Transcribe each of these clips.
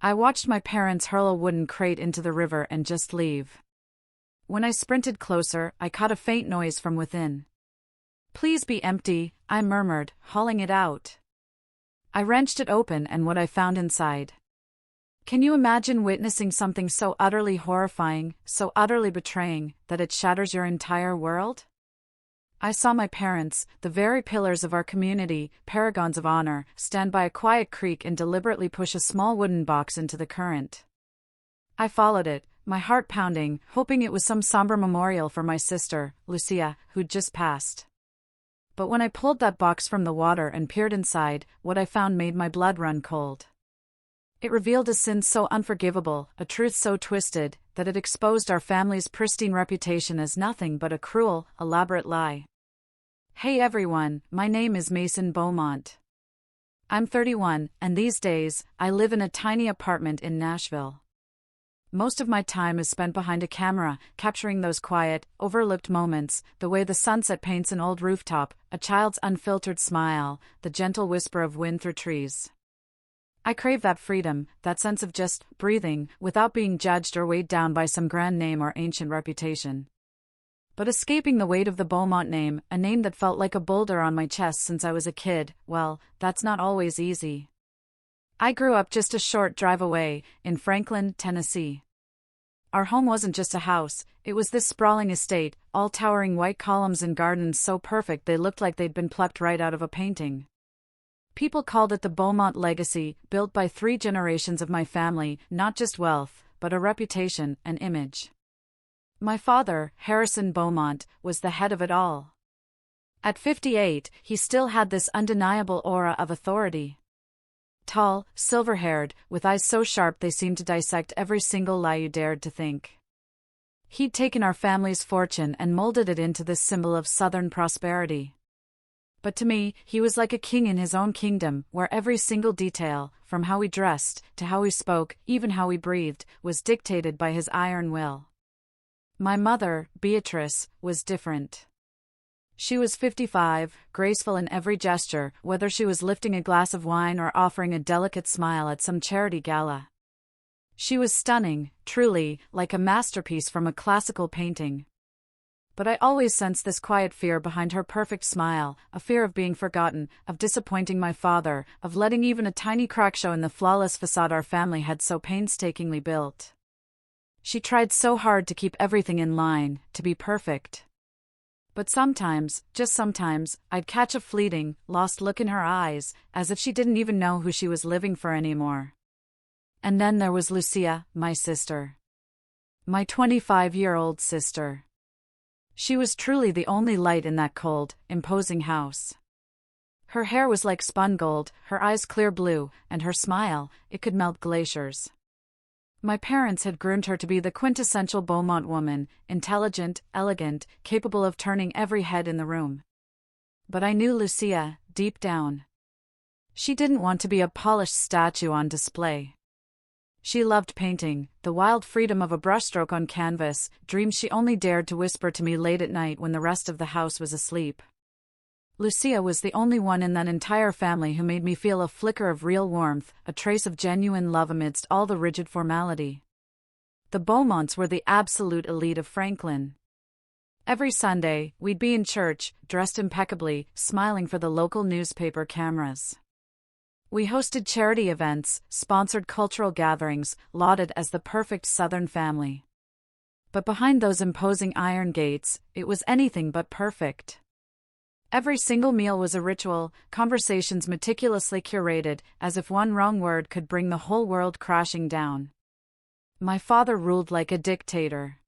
I watched my parents hurl a wooden crate into the river and just leave. When I sprinted closer, I caught a faint noise from within. "Please be empty," I murmured, hauling it out. I wrenched it open and what I found inside. Can you imagine witnessing something so utterly horrifying, so utterly betraying, that it shatters your entire world? I saw my parents, the very pillars of our community, paragons of honor, stand by a quiet creek and deliberately push a small wooden box into the current. I followed it, my heart pounding, hoping it was some somber memorial for my sister, Lucia, who'd just passed. But when I pulled that box from the water and peered inside, what I found made my blood run cold. It revealed a sin so unforgivable, a truth so twisted, that it exposed our family's pristine reputation as nothing but a cruel, elaborate lie. Hey everyone, my name is Mason Beaumont. I'm 31, and these days, I live in a tiny apartment in Nashville. Most of my time is spent behind a camera, capturing those quiet, overlooked moments, the way the sunset paints an old rooftop, a child's unfiltered smile, the gentle whisper of wind through trees. I crave that freedom, that sense of just breathing, without being judged or weighed down by some grand name or ancient reputation. But escaping the weight of the Beaumont name, a name that felt like a boulder on my chest since I was a kid, well, that's not always easy. I grew up just a short drive away, in Franklin, Tennessee. Our home wasn't just a house, it was this sprawling estate, all towering white columns and gardens so perfect they looked like they'd been plucked right out of a painting. People called it the Beaumont legacy, built by 3 generations of my family, not just wealth, but a reputation, an image. My father, Harrison Beaumont, was the head of it all. At 58, he still had this undeniable aura of authority. Tall, silver-haired, with eyes so sharp they seemed to dissect every single lie you dared to think. He'd taken our family's fortune and molded it into this symbol of Southern prosperity. But to me, he was like a king in his own kingdom, where every single detail, from how we dressed, to how we spoke, even how we breathed, was dictated by his iron will. My mother, Beatrice, was different. She was 55, graceful in every gesture, whether she was lifting a glass of wine or offering a delicate smile at some charity gala. She was stunning, truly, like a masterpiece from a classical painting. But I always sensed this quiet fear behind her perfect smile, a fear of being forgotten, of disappointing my father, of letting even a tiny crack show in the flawless facade our family had so painstakingly built. She tried so hard to keep everything in line, to be perfect. But sometimes, just sometimes, I'd catch a fleeting, lost look in her eyes, as if she didn't even know who she was living for anymore. And then there was Lucia, my sister. My 25-year-old sister. She was truly the only light in that cold, imposing house. Her hair was like spun gold, her eyes clear blue, and her smile, it could melt glaciers. My parents had groomed her to be the quintessential Beaumont woman, intelligent, elegant, capable of turning every head in the room. But I knew Lucia, deep down. She didn't want to be a polished statue on display. She loved painting, the wild freedom of a brushstroke on canvas, dreams she only dared to whisper to me late at night when the rest of the house was asleep. Lucia was the only one in that entire family who made me feel a flicker of real warmth, a trace of genuine love amidst all the rigid formality. The Beaumonts were the absolute elite of Franklin. Every Sunday, we'd be in church, dressed impeccably, smiling for the local newspaper cameras. We hosted charity events, sponsored cultural gatherings, lauded as the perfect Southern family. But behind those imposing iron gates, it was anything but perfect. Every single meal was a ritual, conversations meticulously curated, as if one wrong word could bring the whole world crashing down. My father ruled like a dictator.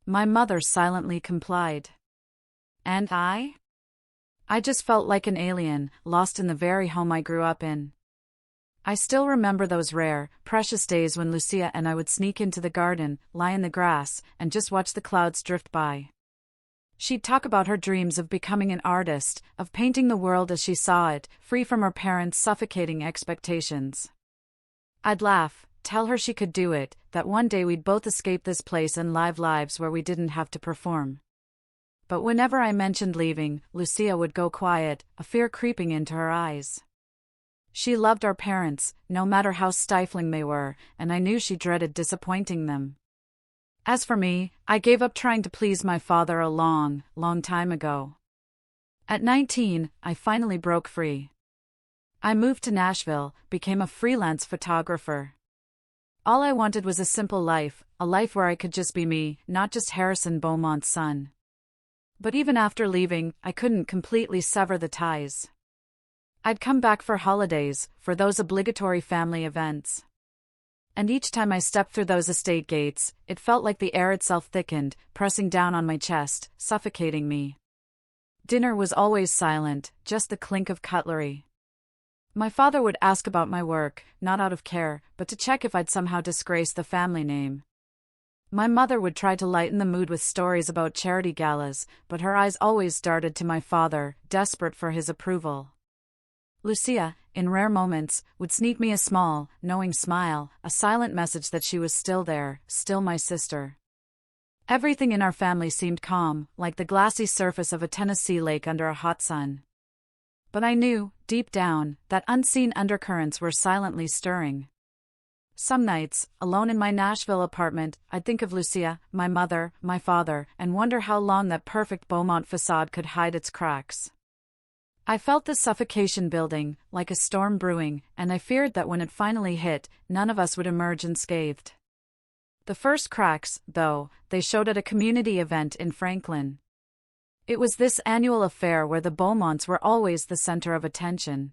My mother silently complied. And I just felt like an alien, lost in the very home I grew up in. I still remember those rare, precious days when Lucia and I would sneak into the garden, lie in the grass, and just watch the clouds drift by. She'd talk about her dreams of becoming an artist, of painting the world as she saw it, free from her parents' suffocating expectations. I'd laugh, tell her she could do it, that one day we'd both escape this place and live lives where we didn't have to perform. But whenever I mentioned leaving, Lucia would go quiet, a fear creeping into her eyes. She loved our parents, no matter how stifling they were, and I knew she dreaded disappointing them. As for me, I gave up trying to please my father a long, long time ago. At 19, I finally broke free. I moved to Nashville, became a freelance photographer. All I wanted was a simple life, a life where I could just be me, not just Harrison Beaumont's son. But even after leaving, I couldn't completely sever the ties. I'd come back for holidays, for those obligatory family events. And each time I stepped through those estate gates, it felt like the air itself thickened, pressing down on my chest, suffocating me. Dinner was always silent, just the clink of cutlery. My father would ask about my work, not out of care, but to check if I'd somehow disgraced the family name. My mother would try to lighten the mood with stories about charity galas, but her eyes always darted to my father, desperate for his approval. Lucia, in rare moments, would sneak me a small, knowing smile, a silent message that she was still there, still my sister. Everything in our family seemed calm, like the glassy surface of a Tennessee lake under a hot sun. But I knew, deep down, that unseen undercurrents were silently stirring. Some nights, alone in my Nashville apartment, I'd think of Lucia, my mother, my father, and wonder how long that perfect Beaumont facade could hide its cracks. I felt the suffocation building, like a storm brewing, and I feared that when it finally hit, none of us would emerge unscathed. The first cracks, though, they showed at a community event in Franklin. It was this annual affair where the Beaumonts were always the center of attention.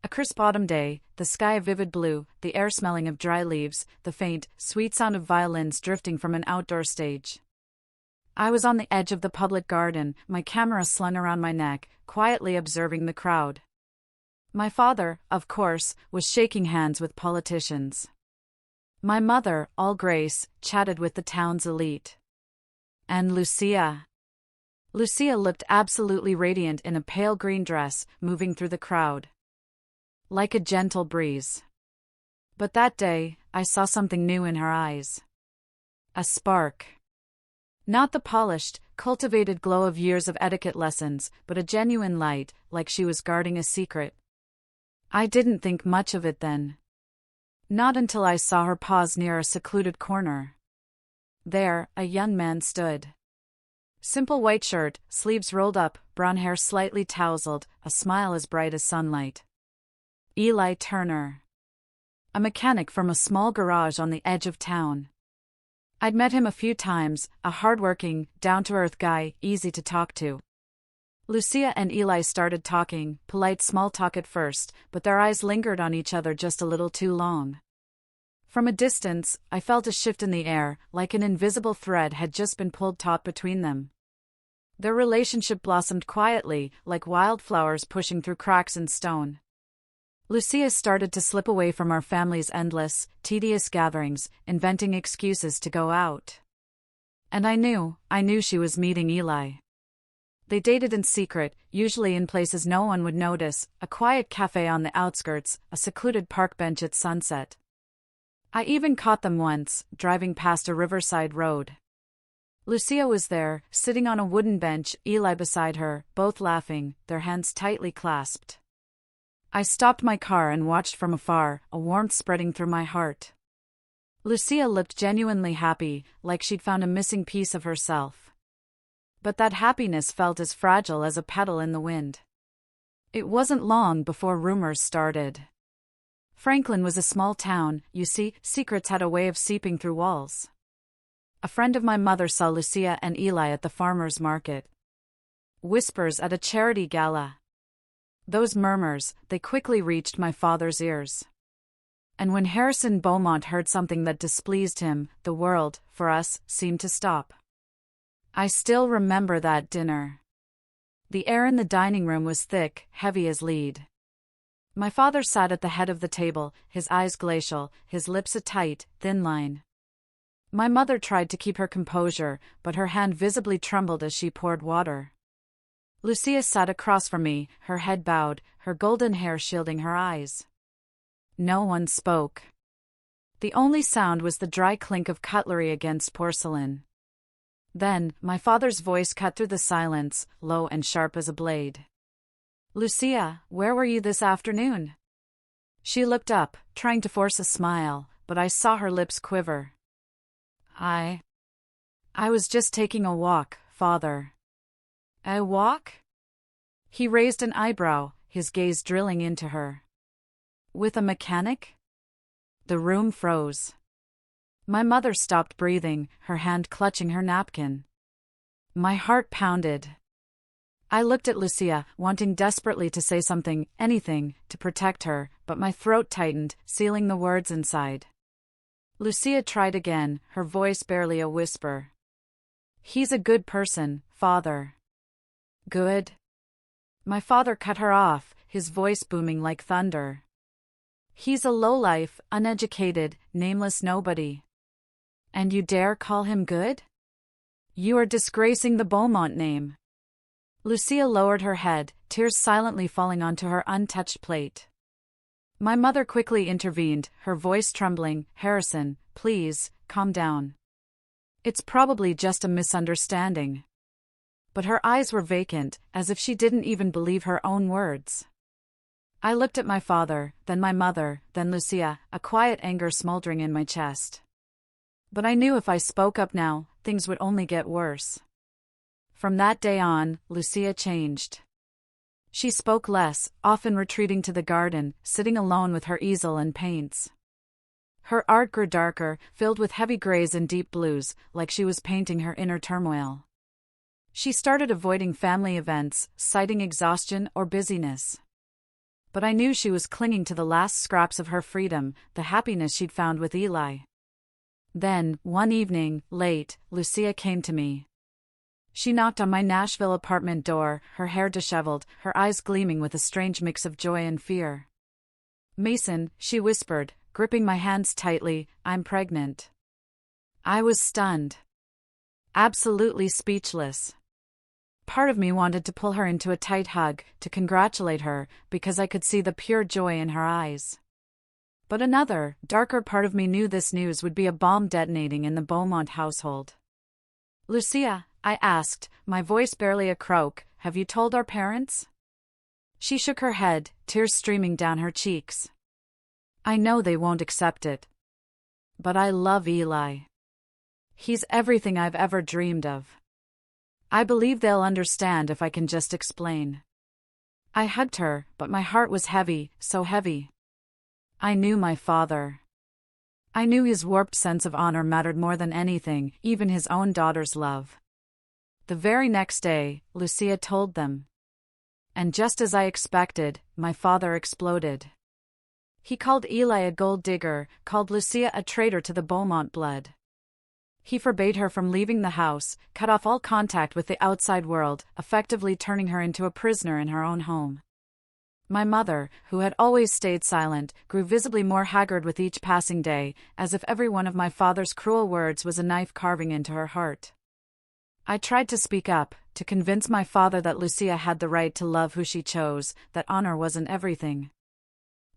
A crisp autumn day, the sky a vivid blue, the air smelling of dry leaves, the faint, sweet sound of violins drifting from an outdoor stage. I was on the edge of the public garden, my camera slung around my neck, quietly observing the crowd. My father, of course, was shaking hands with politicians. My mother, all grace, chatted with the town's elite. And Lucia. Lucia looked absolutely radiant in a pale green dress, moving through the crowd. Like a gentle breeze. But that day, I saw something new in her eyes. A spark. Not the polished, cultivated glow of years of etiquette lessons, but a genuine light, like she was guarding a secret. I didn't think much of it then. Not until I saw her pause near a secluded corner. There, a young man stood. Simple white shirt, sleeves rolled up, brown hair slightly tousled, a smile as bright as sunlight. Eli Turner. A mechanic from a small garage on the edge of town. I'd met him a few times, a hard-working, down-to-earth guy, easy to talk to. Lucia and Eli started talking, polite small talk at first, but their eyes lingered on each other just a little too long. From a distance, I felt a shift in the air, like an invisible thread had just been pulled taut between them. Their relationship blossomed quietly, like wildflowers pushing through cracks in stone. Lucia started to slip away from our family's endless, tedious gatherings, inventing excuses to go out. And I knew she was meeting Eli. They dated in secret, usually in places no one would notice, a quiet cafe on the outskirts, a secluded park bench at sunset. I even caught them once, driving past a riverside road. Lucia was there, sitting on a wooden bench, Eli beside her, both laughing, their hands tightly clasped. I stopped my car and watched from afar, a warmth spreading through my heart. Lucia looked genuinely happy, like she'd found a missing piece of herself. But that happiness felt as fragile as a petal in the wind. It wasn't long before rumors started. Franklin was a small town, you see, secrets had a way of seeping through walls. A friend of my mother saw Lucia and Eli at the farmer's market. Whispers at a charity gala. Those murmurs, they quickly reached my father's ears. And when Harrison Beaumont heard something that displeased him, the world, for us, seemed to stop. I still remember that dinner. The air in the dining room was thick, heavy as lead. My father sat at the head of the table, his eyes glacial, his lips a tight, thin line. My mother tried to keep her composure, but her hand visibly trembled as she poured water. Lucia sat across from me, her head bowed, her golden hair shielding her eyes. No one spoke. The only sound was the dry clink of cutlery against porcelain. Then, my father's voice cut through the silence, low and sharp as a blade. "Lucia, where were you this afternoon? She looked up, trying to force a smile, but I saw her lips quiver. I was just taking a walk, Father. A walk? He raised an eyebrow, his gaze drilling into her. With a mechanic? The room froze. My mother stopped breathing, her hand clutching her napkin. My heart pounded. I looked at Lucia, wanting desperately to say something, anything, to protect her, but my throat tightened, sealing the words inside. Lucia tried again, her voice barely a whisper. He's a good person, Father. Good? My father cut her off, his voice booming like thunder. He's a lowlife, uneducated, nameless nobody. And you dare call him good? You are disgracing the Beaumont name. Lucia lowered her head, tears silently falling onto her untouched plate. My mother quickly intervened, her voice trembling. Harrison, please, calm down. It's probably just a misunderstanding. But her eyes were vacant, as if she didn't even believe her own words. I looked at my father, then my mother, then Lucia, a quiet anger smoldering in my chest. But I knew if I spoke up now, things would only get worse. From that day on, Lucia changed. She spoke less, often retreating to the garden, sitting alone with her easel and paints. Her art grew darker, filled with heavy grays and deep blues, like she was painting her inner turmoil. She started avoiding family events, citing exhaustion or busyness. But I knew she was clinging to the last scraps of her freedom, the happiness she'd found with Eli. Then, one evening, late, Lucia came to me. She knocked on my Nashville apartment door, her hair disheveled, her eyes gleaming with a strange mix of joy and fear. Mason, she whispered, gripping my hands tightly, I'm pregnant. I was stunned. Absolutely speechless. Part of me wanted to pull her into a tight hug, to congratulate her, because I could see the pure joy in her eyes. But another, darker part of me knew this news would be a bomb detonating in the Beaumont household. Lucia, I asked, my voice barely a croak, have you told our parents? She shook her head, tears streaming down her cheeks. I know they won't accept it. But I love Eli. He's everything I've ever dreamed of. I believe they'll understand if I can just explain. I hugged her, but my heart was heavy, so heavy. I knew my father. I knew his warped sense of honor mattered more than anything, even his own daughter's love. The very next day, Lucia told them. And just as I expected, my father exploded. He called Eli a gold digger, called Lucia a traitor to the Beaumont blood. He forbade her from leaving the house, cut off all contact with the outside world, effectively turning her into a prisoner in her own home. My mother, who had always stayed silent, grew visibly more haggard with each passing day, as if every one of my father's cruel words was a knife carving into her heart. I tried to speak up, to convince my father that Lucia had the right to love who she chose, that honor wasn't everything.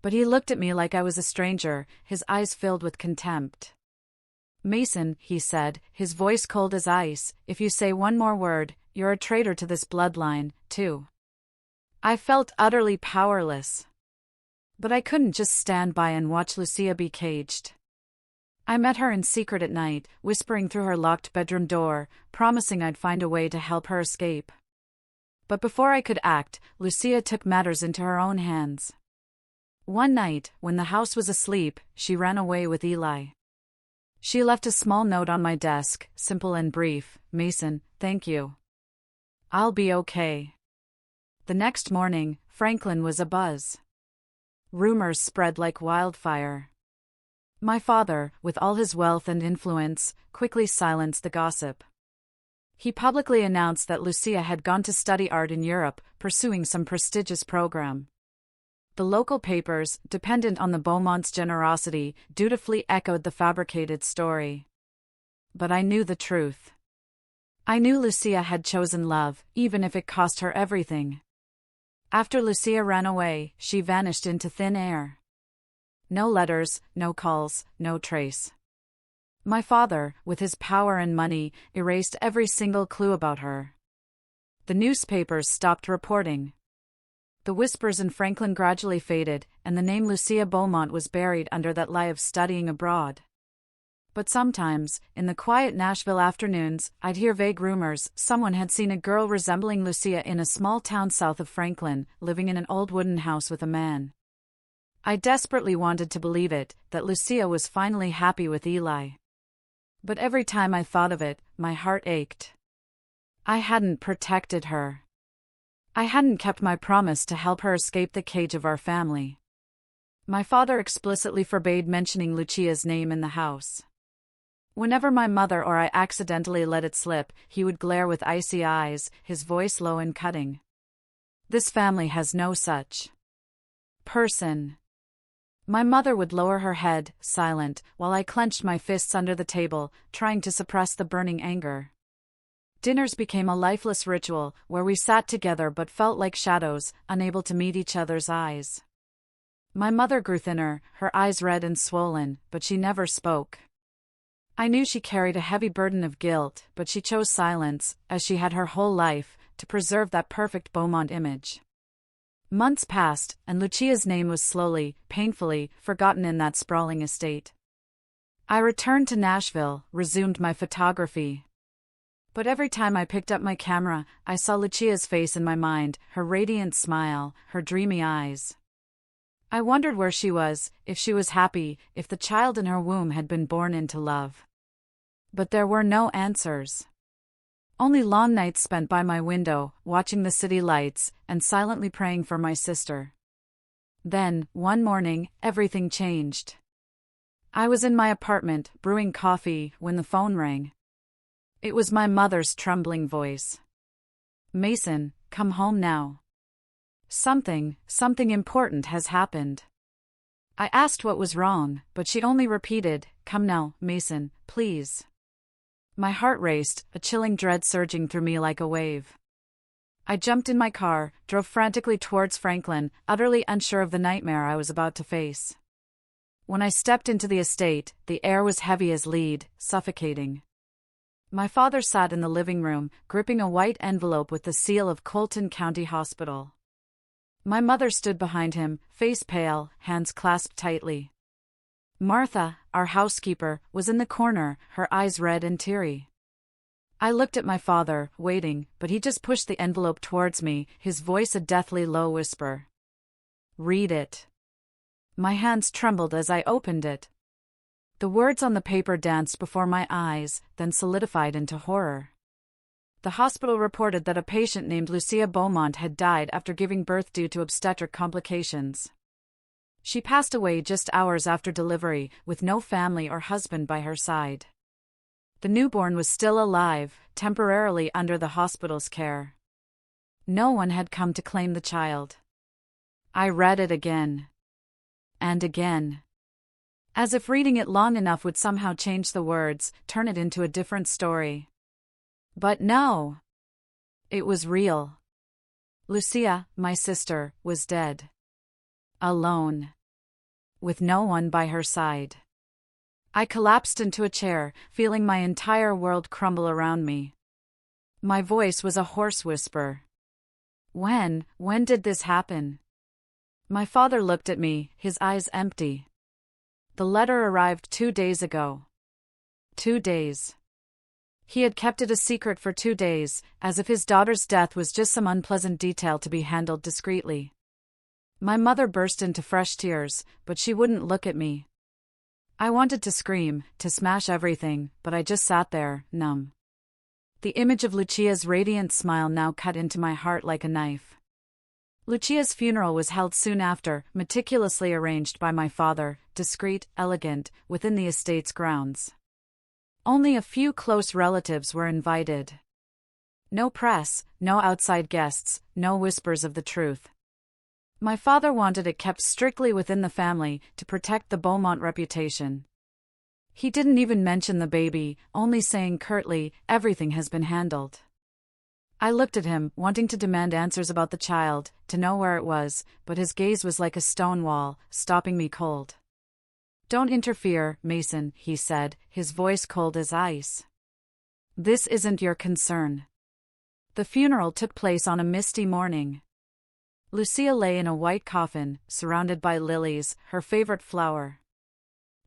But he looked at me like I was a stranger, his eyes filled with contempt. Mason, he said, his voice cold as ice, if you say one more word, you're a traitor to this bloodline, too. I felt utterly powerless. But I couldn't just stand by and watch Lucia be caged. I met her in secret at night, whispering through her locked bedroom door, promising I'd find a way to help her escape. But before I could act, Lucia took matters into her own hands. One night, when the house was asleep, she ran away with Eli. She left a small note on my desk, simple and brief, Mason, thank you. I'll be okay. The next morning, Franklin was abuzz. Rumors spread like wildfire. My father, with all his wealth and influence, quickly silenced the gossip. He publicly announced that Lucia had gone to study art in Europe, pursuing some prestigious program. The local papers, dependent on the Beaumont's generosity, dutifully echoed the fabricated story. But I knew the truth. I knew Lucia had chosen love, even if it cost her everything. After Lucia ran away, she vanished into thin air. No letters, no calls, no trace. My father, with his power and money, erased every single clue about her. The newspapers stopped reporting. The whispers in Franklin gradually faded, and the name Lucia Beaumont was buried under that lie of studying abroad. But sometimes, in the quiet Nashville afternoons, I'd hear vague rumors someone had seen a girl resembling Lucia in a small town south of Franklin, living in an old wooden house with a man. I desperately wanted to believe it, that Lucia was finally happy with Eli. But every time I thought of it, my heart ached. I hadn't protected her. I hadn't kept my promise to help her escape the cage of our family. My father explicitly forbade mentioning Lucia's name in the house. Whenever my mother or I accidentally let it slip, he would glare with icy eyes, his voice low and cutting. This family has no such person. My mother would lower her head, silent, while I clenched my fists under the table, trying to suppress the burning anger. Dinners became a lifeless ritual, where we sat together but felt like shadows, unable to meet each other's eyes. My mother grew thinner, her eyes red and swollen, but she never spoke. I knew she carried a heavy burden of guilt, but she chose silence, as she had her whole life, to preserve that perfect Beaumont image. Months passed, and Lucia's name was slowly, painfully, forgotten in that sprawling estate. I returned to Nashville, resumed my photography. But every time I picked up my camera, I saw Lucia's face in my mind, her radiant smile, her dreamy eyes. I wondered where she was, if she was happy, if the child in her womb had been born into love. But there were no answers. Only long nights spent by my window, watching the city lights, and silently praying for my sister. Then, one morning, everything changed. I was in my apartment, brewing coffee, when the phone rang. It was my mother's trembling voice. "Mason, come home now. Something important has happened." I asked what was wrong, but she only repeated, "Come now, Mason, please." My heart raced, a chilling dread surging through me like a wave. I jumped in my car, drove frantically towards Franklin, utterly unsure of the nightmare I was about to face. When I stepped into the estate, the air was heavy as lead, suffocating. My father sat in the living room, gripping a white envelope with the seal of Colton County Hospital. My mother stood behind him, face pale, hands clasped tightly. Martha, our housekeeper, was in the corner, her eyes red and teary. I looked at my father, waiting, but he just pushed the envelope towards me, his voice a deathly low whisper. "Read it." My hands trembled as I opened it. The words on the paper danced before my eyes, then solidified into horror. The hospital reported that a patient named Lucia Beaumont had died after giving birth due to obstetric complications. She passed away just hours after delivery, with no family or husband by her side. The newborn was still alive, temporarily under the hospital's care. No one had come to claim the child. I read it again. And again. As if reading it long enough would somehow change the words, turn it into a different story. But no. It was real. Lucia, my sister, was dead. Alone. With no one by her side. I collapsed into a chair, feeling my entire world crumble around me. My voice was a hoarse whisper. When did this happen? My father looked at me, his eyes empty. The letter arrived 2 days ago. 2 days. He had kept it a secret for 2 days, as if his daughter's death was just some unpleasant detail to be handled discreetly. My mother burst into fresh tears, but she wouldn't look at me. I wanted to scream, to smash everything, but I just sat there, numb. The image of Lucia's radiant smile now cut into my heart like a knife. Lucia's funeral was held soon after, meticulously arranged by my father, discreet, elegant, within the estate's grounds. Only a few close relatives were invited. No press, no outside guests, no whispers of the truth. My father wanted it kept strictly within the family, to protect the Beaumont reputation. He didn't even mention the baby, only saying curtly, "Everything has been handled." I looked at him, wanting to demand answers about the child, to know where it was, but his gaze was like a stone wall, stopping me cold. "Don't interfere, Mason," he said, his voice cold as ice. "This isn't your concern." The funeral took place on a misty morning. Lucia lay in a white coffin, surrounded by lilies, her favorite flower.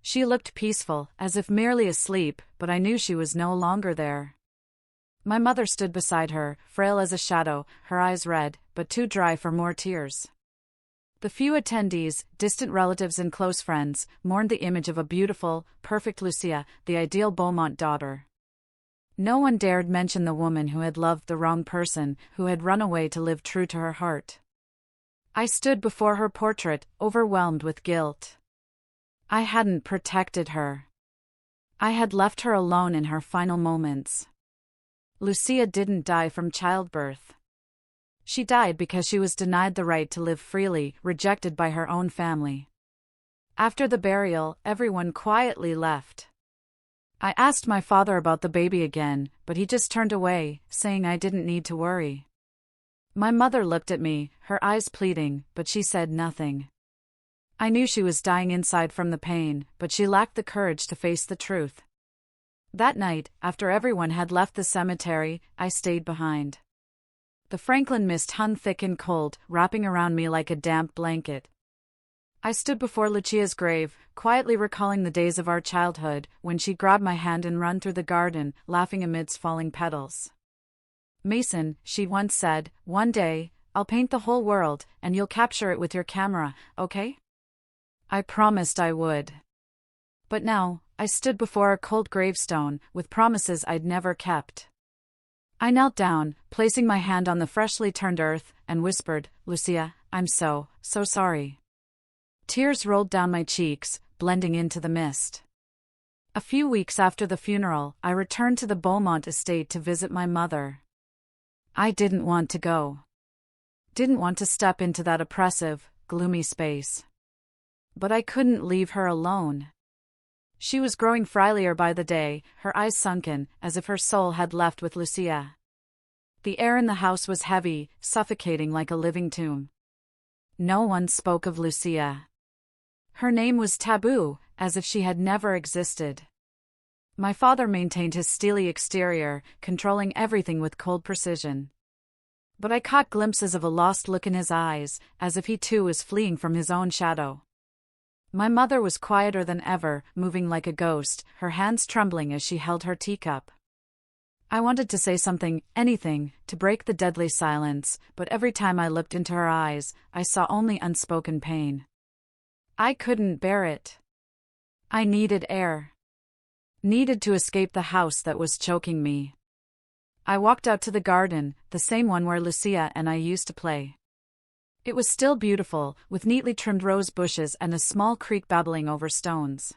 She looked peaceful, as if merely asleep, but I knew she was no longer there. My mother stood beside her, frail as a shadow, her eyes red, but too dry for more tears. The few attendees, distant relatives and close friends, mourned the image of a beautiful, perfect Lucia, the ideal Beaumont daughter. No one dared mention the woman who had loved the wrong person, who had run away to live true to her heart. I stood before her portrait, overwhelmed with guilt. I hadn't protected her. I had left her alone in her final moments. Lucia didn't die from childbirth. She died because she was denied the right to live freely, rejected by her own family. After the burial, everyone quietly left. I asked my father about the baby again, but he just turned away, saying I didn't need to worry. My mother looked at me, her eyes pleading, but she said nothing. I knew she was dying inside from the pain, but she lacked the courage to face the truth. That night, after everyone had left the cemetery, I stayed behind. The Franklin mist hung thick and cold, wrapping around me like a damp blanket. I stood before Lucia's grave, quietly recalling the days of our childhood, when she grabbed my hand and ran through the garden, laughing amidst falling petals. Mason, she once said, one day, I'll paint the whole world, and you'll capture it with your camera, okay? I promised I would. But now, I stood before a cold gravestone, with promises I'd never kept. I knelt down, placing my hand on the freshly turned earth, and whispered, Lucia, I'm so sorry. Tears rolled down my cheeks, blending into the mist. A few weeks after the funeral, I returned to the Beaumont estate to visit my mother. I didn't want to go. Didn't want to step into that oppressive, gloomy space. But I couldn't leave her alone. She was growing frilier by the day, her eyes sunken, as if her soul had left with Lucia. The air in the house was heavy, suffocating like a living tomb. No one spoke of Lucia. Her name was taboo, as if she had never existed. My father maintained his steely exterior, controlling everything with cold precision. But I caught glimpses of a lost look in his eyes, as if he too was fleeing from his own shadow. My mother was quieter than ever, moving like a ghost, her hands trembling as she held her teacup. I wanted to say something, anything, to break the deadly silence, but every time I looked into her eyes, I saw only unspoken pain. I couldn't bear it. I needed air. Needed to escape the house that was choking me. I walked out to the garden, the same one where Lucia and I used to play. It was still beautiful, with neatly trimmed rose bushes and a small creek babbling over stones.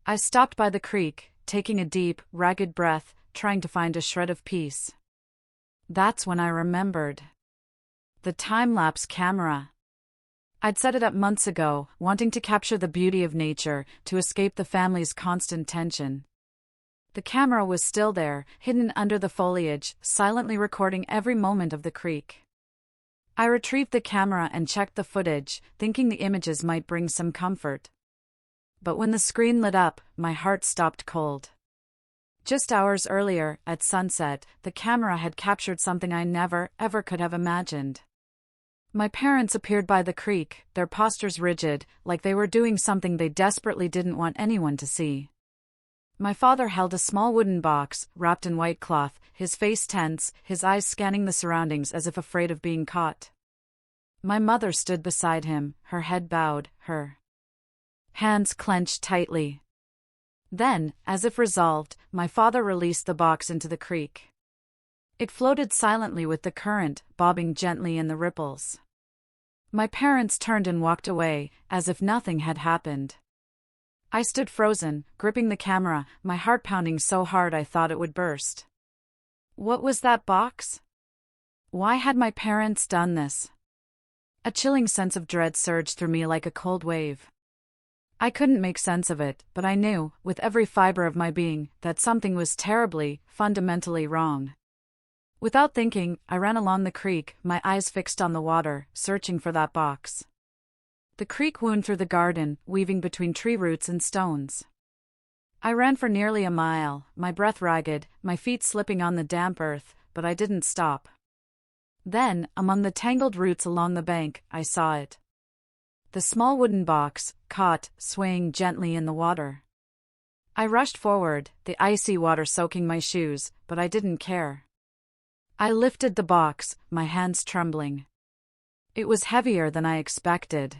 I stopped by the creek, taking a deep, ragged breath, trying to find a shred of peace. That's when I remembered. The time-lapse camera. I'd set it up months ago, wanting to capture the beauty of nature, to escape the family's constant tension. The camera was still there, hidden under the foliage, silently recording every moment of the creek. I retrieved the camera and checked the footage, thinking the images might bring some comfort. But when the screen lit up, my heart stopped cold. Just hours earlier, at sunset, the camera had captured something I never, ever could have imagined. My parents appeared by the creek, their postures rigid, like they were doing something they desperately didn't want anyone to see. My father held a small wooden box, wrapped in white cloth, his face tense, his eyes scanning the surroundings as if afraid of being caught. My mother stood beside him, her head bowed, her hands clenched tightly. Then, as if resolved, my father released the box into the creek. It floated silently with the current, bobbing gently in the ripples. My parents turned and walked away, as if nothing had happened. I stood frozen, gripping the camera, my heart pounding so hard I thought it would burst. What was that box? Why had my parents done this? A chilling sense of dread surged through me like a cold wave. I couldn't make sense of it, but I knew, with every fiber of my being, that something was terribly, fundamentally wrong. Without thinking, I ran along the creek, my eyes fixed on the water, searching for that box. The creek wound through the garden, weaving between tree roots and stones. I ran for nearly a mile, my breath ragged, my feet slipping on the damp earth, but I didn't stop. Then, among the tangled roots along the bank, I saw it. The small wooden box, caught, swaying gently in the water. I rushed forward, the icy water soaking my shoes, but I didn't care. I lifted the box, my hands trembling. It was heavier than I expected.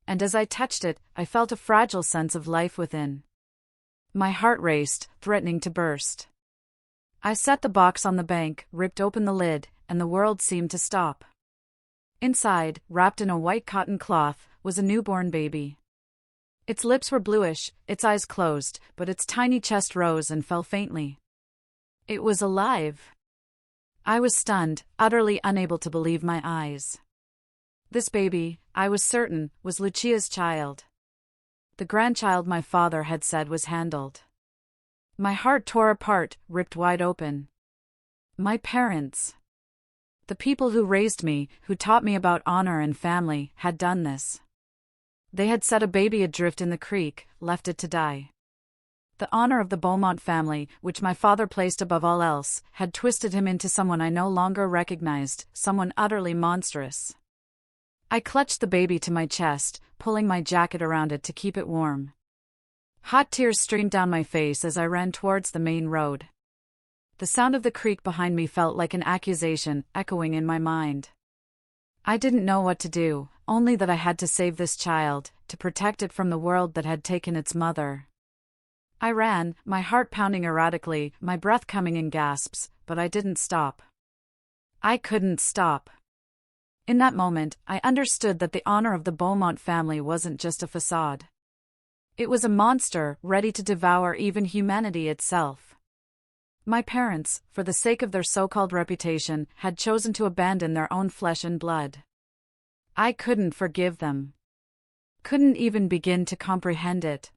And as I touched it, I felt a fragile sense of life within. My heart raced, threatening to burst. I set the box on the bank, ripped open the lid, and the world seemed to stop. Inside, wrapped in a white cotton cloth, was a newborn baby. Its lips were bluish, its eyes closed, but its tiny chest rose and fell faintly. It was alive. I was stunned, utterly unable to believe my eyes. This baby, I was certain, was Lucia's child. The grandchild my father had said was handled. My heart tore apart, ripped wide open. My parents. The people who raised me, who taught me about honor and family, had done this. They had set a baby adrift in the creek, left it to die. The honor of the Beaumont family, which my father placed above all else, had twisted him into someone I no longer recognized, someone utterly monstrous. I clutched the baby to my chest, pulling my jacket around it to keep it warm. Hot tears streamed down my face as I ran towards the main road. The sound of the creek behind me felt like an accusation, echoing in my mind. I didn't know what to do, only that I had to save this child, to protect it from the world that had taken its mother. I ran, my heart pounding erratically, my breath coming in gasps, but I didn't stop. I couldn't stop. In that moment, I understood that the honor of the Beaumont family wasn't just a facade. It was a monster, ready to devour even humanity itself. My parents, for the sake of their so-called reputation, had chosen to abandon their own flesh and blood. I couldn't forgive them. Couldn't even begin to comprehend it.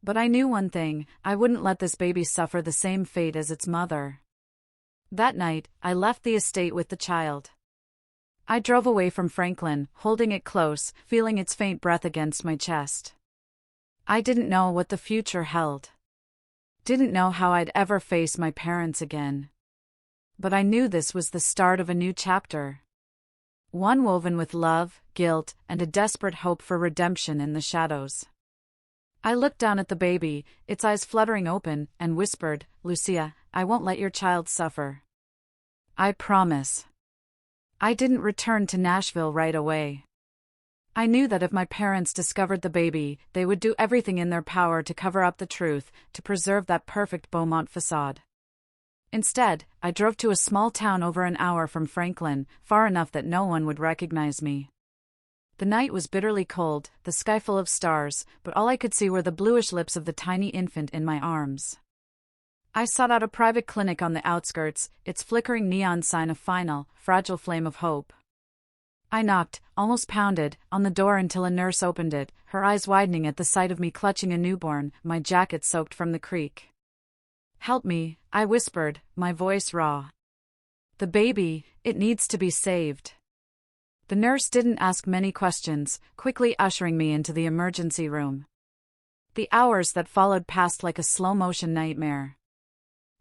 But I knew one thing, I wouldn't let this baby suffer the same fate as its mother. That night, I left the estate with the child. I drove away from Franklin, holding it close, feeling its faint breath against my chest. I didn't know what the future held. Didn't know how I'd ever face my parents again. But I knew this was the start of a new chapter. One woven with love, guilt, and a desperate hope for redemption in the shadows. I looked down at the baby, its eyes fluttering open, and whispered, "Lucia, I won't let your child suffer. I promise." I didn't return to Nashville right away. I knew that if my parents discovered the baby, they would do everything in their power to cover up the truth, to preserve that perfect Beaumont facade. Instead, I drove to a small town over an hour from Franklin, far enough that no one would recognize me. The night was bitterly cold, the sky full of stars, but all I could see were the bluish lips of the tiny infant in my arms. I sought out a private clinic on the outskirts, its flickering neon sign a final, fragile flame of hope. I knocked, almost pounded, on the door until a nurse opened it, her eyes widening at the sight of me clutching a newborn, my jacket soaked from the creek. "Help me," I whispered, my voice raw. "The baby, it needs to be saved." The nurse didn't ask many questions, quickly ushering me into the emergency room. The hours that followed passed like a slow-motion nightmare.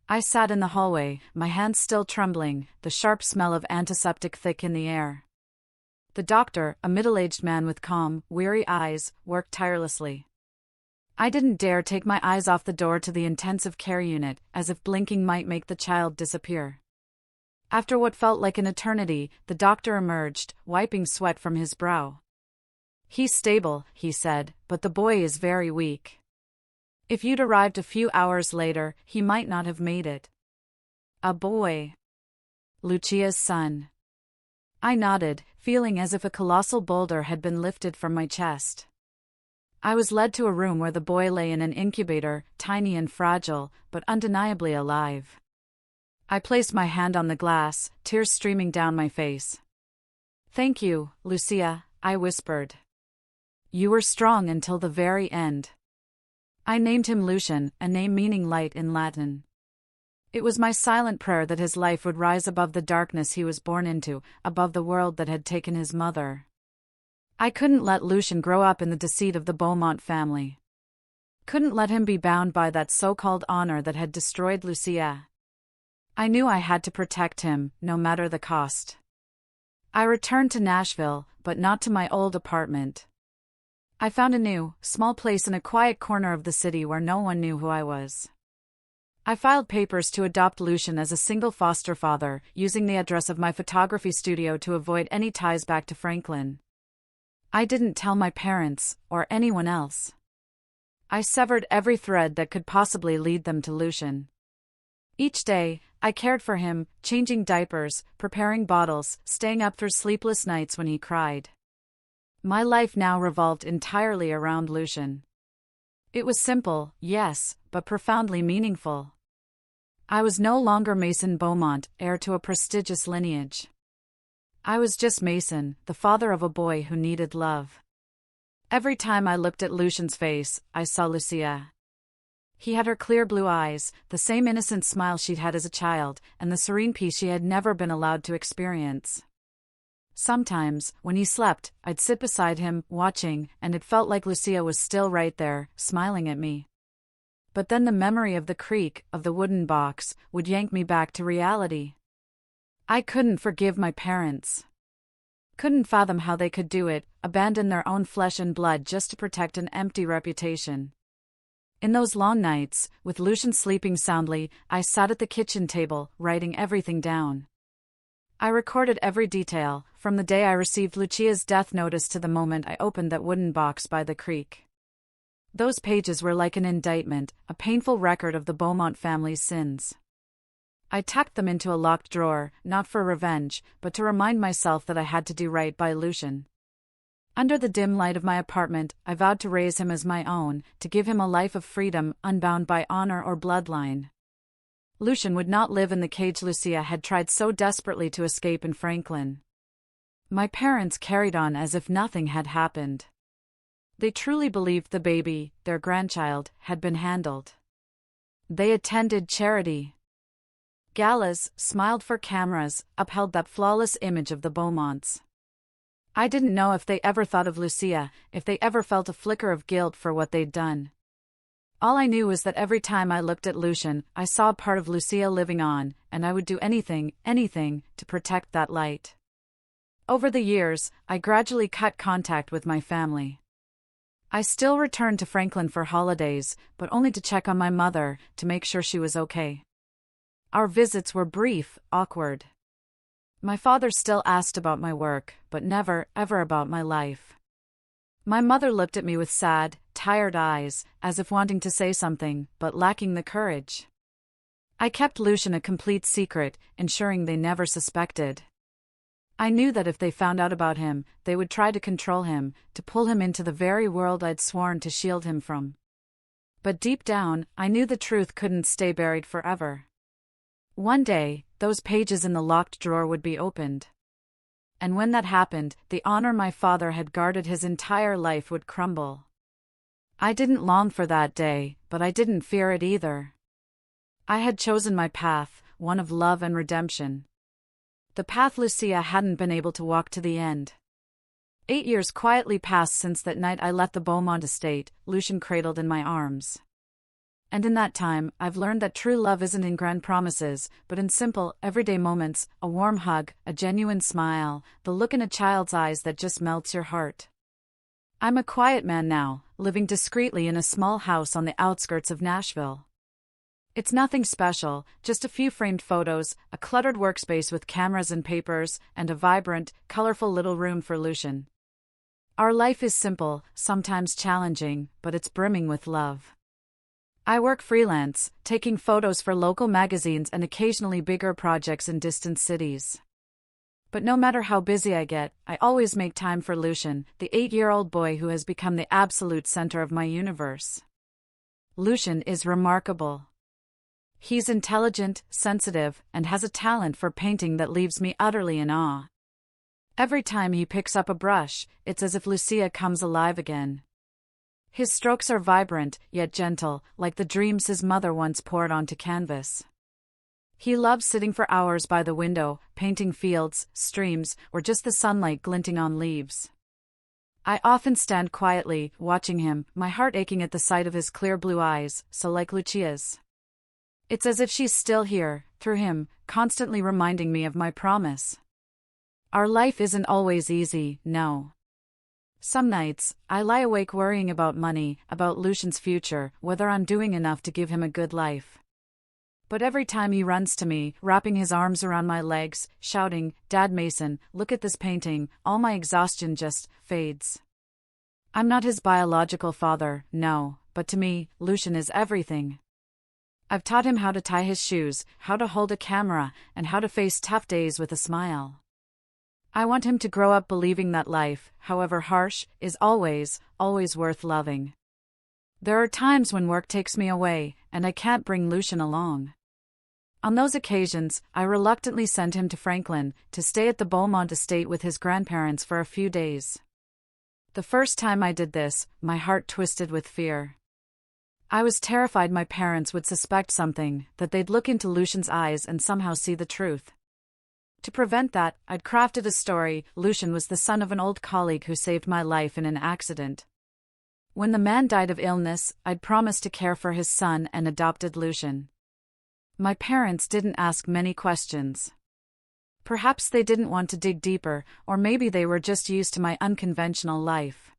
I sat in the hallway, my hands still trembling, the sharp smell of antiseptic thick in the air. The doctor, a middle-aged man with calm, weary eyes, worked tirelessly. I didn't dare take my eyes off the door to the intensive care unit, as if blinking might make the child disappear. After what felt like an eternity, the doctor emerged, wiping sweat from his brow. "He's stable," he said, "but the boy is very weak. If you'd arrived a few hours later, he might not have made it." A boy. Lucia's son. I nodded, feeling as if a colossal boulder had been lifted from my chest. I was led to a room where the boy lay in an incubator, tiny and fragile, but undeniably alive. I placed my hand on the glass, tears streaming down my face. "Thank you, Lucia," I whispered. "You were strong until the very end." I named him Lucian, a name meaning light in Latin. It was my silent prayer that his life would rise above the darkness he was born into, above the world that had taken his mother. I couldn't let Lucian grow up in the deceit of the Beaumont family. Couldn't let him be bound by that so-called honor that had destroyed Lucia. I knew I had to protect him, no matter the cost. I returned to Nashville, but not to my old apartment. I found a new, small place in a quiet corner of the city where no one knew who I was. I filed papers to adopt Lucian as a single foster father, using the address of my photography studio to avoid any ties back to Franklin. I didn't tell my parents, or anyone else. I severed every thread that could possibly lead them to Lucian. Each day, I cared for him, changing diapers, preparing bottles, staying up through sleepless nights when he cried. My life now revolved entirely around Lucian. It was simple, yes, but profoundly meaningful. I was no longer Mason Beaumont, heir to a prestigious lineage. I was just Mason, the father of a boy who needed love. Every time I looked at Lucian's face, I saw Lucia. He had her clear blue eyes, the same innocent smile she'd had as a child, and the serene peace she had never been allowed to experience. Sometimes, when he slept, I'd sit beside him, watching, and it felt like Lucia was still right there, smiling at me. But then the memory of the creak of the wooden box would yank me back to reality. I couldn't forgive my parents. Couldn't fathom how they could do it, abandon their own flesh and blood just to protect an empty reputation. In those long nights, with Lucian sleeping soundly, I sat at the kitchen table, writing everything down. I recorded every detail, from the day I received Lucia's death notice to the moment I opened that wooden box by the creek. Those pages were like an indictment, a painful record of the Beaumont family's sins. I tucked them into a locked drawer, not for revenge, but to remind myself that I had to do right by Lucian. Under the dim light of my apartment, I vowed to raise him as my own, to give him a life of freedom, unbound by honor or bloodline. Lucian would not live in the cage Lucia had tried so desperately to escape in Franklin. My parents carried on as if nothing had happened. They truly believed the baby, their grandchild, had been handled. They attended charity galas, smiled for cameras, upheld that flawless image of the Beaumonts. I didn't know if they ever thought of Lucia, if they ever felt a flicker of guilt for what they'd done. All I knew was that every time I looked at Lucian, I saw a part of Lucia living on, and I would do anything, to protect that light. Over the years, I gradually cut contact with my family. I still returned to Franklin for holidays, but only to check on my mother, to make sure she was okay. Our visits were brief, awkward. My father still asked about my work, but never, ever about my life. My mother looked at me with sad, tired eyes, as if wanting to say something, but lacking the courage. I kept Lucian a complete secret, ensuring they never suspected. I knew that if they found out about him, they would try to control him, to pull him into the very world I'd sworn to shield him from. But deep down, I knew the truth couldn't stay buried forever. One day, those pages in the locked drawer would be opened. And when that happened, the honor my father had guarded his entire life would crumble. I didn't long for that day, but I didn't fear it either. I had chosen my path, one of love and redemption. The path Lucia hadn't been able to walk to the end. 8 years quietly passed since that night I left the Beaumont estate, Lucian cradled in my arms. And in that time, I've learned that true love isn't in grand promises, but in simple, everyday moments, a warm hug, a genuine smile, the look in a child's eyes that just melts your heart. I'm a quiet man now, living discreetly in a small house on the outskirts of Nashville. It's nothing special, just a few framed photos, a cluttered workspace with cameras and papers, and a vibrant, colorful little room for Lucian. Our life is simple, sometimes challenging, but it's brimming with love. I work freelance, taking photos for local magazines and occasionally bigger projects in distant cities. But no matter how busy I get, I always make time for Lucian, the 8-year-old boy who has become the absolute center of my universe. Lucian is remarkable. He's intelligent, sensitive, and has a talent for painting that leaves me utterly in awe. Every time he picks up a brush, it's as if Lucia comes alive again. His strokes are vibrant, yet gentle, like the dreams his mother once poured onto canvas. He loves sitting for hours by the window, painting fields, streams, or just the sunlight glinting on leaves. I often stand quietly, watching him, my heart aching at the sight of his clear blue eyes, so like Lucia's. It's as if she's still here, through him, constantly reminding me of my promise. Our life isn't always easy, no. Some nights, I lie awake worrying about money, about Lucian's future, whether I'm doing enough to give him a good life. But every time he runs to me, wrapping his arms around my legs, shouting, "Dad Mason, look at this painting," all my exhaustion just fades. I'm not his biological father, no, but to me, Lucian is everything. I've taught him how to tie his shoes, how to hold a camera, and how to face tough days with a smile. I want him to grow up believing that life, however harsh, is always worth loving. There are times when work takes me away, and I can't bring Lucian along. On those occasions, I reluctantly send him to Franklin, to stay at the Beaumont estate with his grandparents for a few days. The first time I did this, my heart twisted with fear. I was terrified my parents would suspect something, that they'd look into Lucian's eyes and somehow see the truth. To prevent that, I'd crafted a story. Lucian was the son of an old colleague who saved my life in an accident. When the man died of illness, I'd promised to care for his son and adopted Lucian. My parents didn't ask many questions. Perhaps they didn't want to dig deeper, or maybe they were just used to my unconventional life.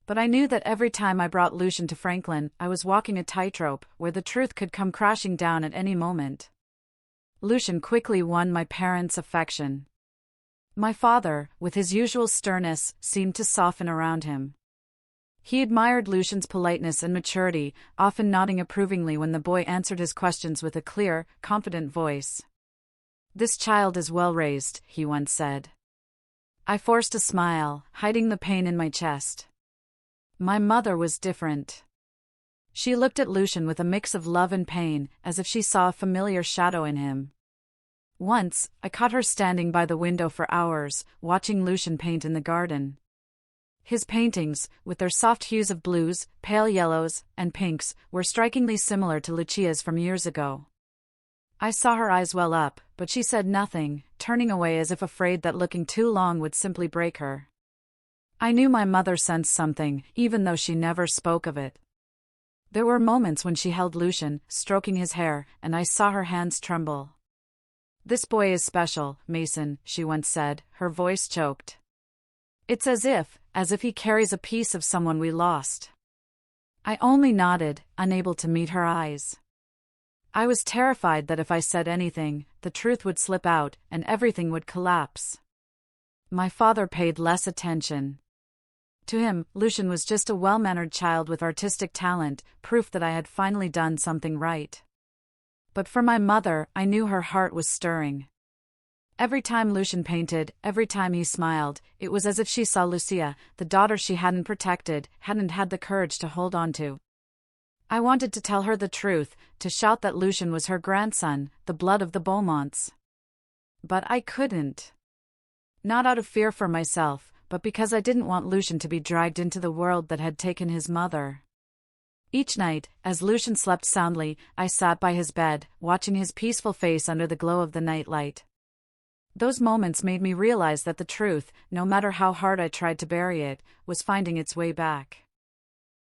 But I knew that every time I brought Lucian to Franklin, I was walking a tightrope, where the truth could come crashing down at any moment. Lucian quickly won my parents' affection. My father, with his usual sternness, seemed to soften around him. He admired Lucian's politeness and maturity, often nodding approvingly when the boy answered his questions with a clear, confident voice. "This child is well raised," he once said. I forced a smile, hiding the pain in my chest. My mother was different. She looked at Lucian with a mix of love and pain, as if she saw a familiar shadow in him. Once, I caught her standing by the window for hours, watching Lucian paint in the garden. His paintings, with their soft hues of blues, pale yellows, and pinks, were strikingly similar to Lucia's from years ago. I saw her eyes well up, but she said nothing, turning away as if afraid that looking too long would simply break her. I knew my mother sensed something, even though she never spoke of it. There were moments when she held Lucian, stroking his hair, and I saw her hands tremble. "This boy is special, Mason," she once said, her voice choked. "It's as if he carries a piece of someone we lost." I only nodded, unable to meet her eyes. I was terrified that if I said anything, the truth would slip out, and everything would collapse. My father paid less attention. To him, Lucian was just a well-mannered child with artistic talent, proof that I had finally done something right. But for my mother, I knew her heart was stirring. Every time Lucian painted, every time he smiled, it was as if she saw Lucia, the daughter she hadn't protected, hadn't had the courage to hold on to. I wanted to tell her the truth, to shout that Lucian was her grandson, the blood of the Beaumonts. But I couldn't. Not out of fear for myself, but because I didn't want Lucian to be dragged into the world that had taken his mother. Each night, as Lucian slept soundly, I sat by his bed, watching his peaceful face under the glow of the nightlight. Those moments made me realize that the truth, no matter how hard I tried to bury it, was finding its way back.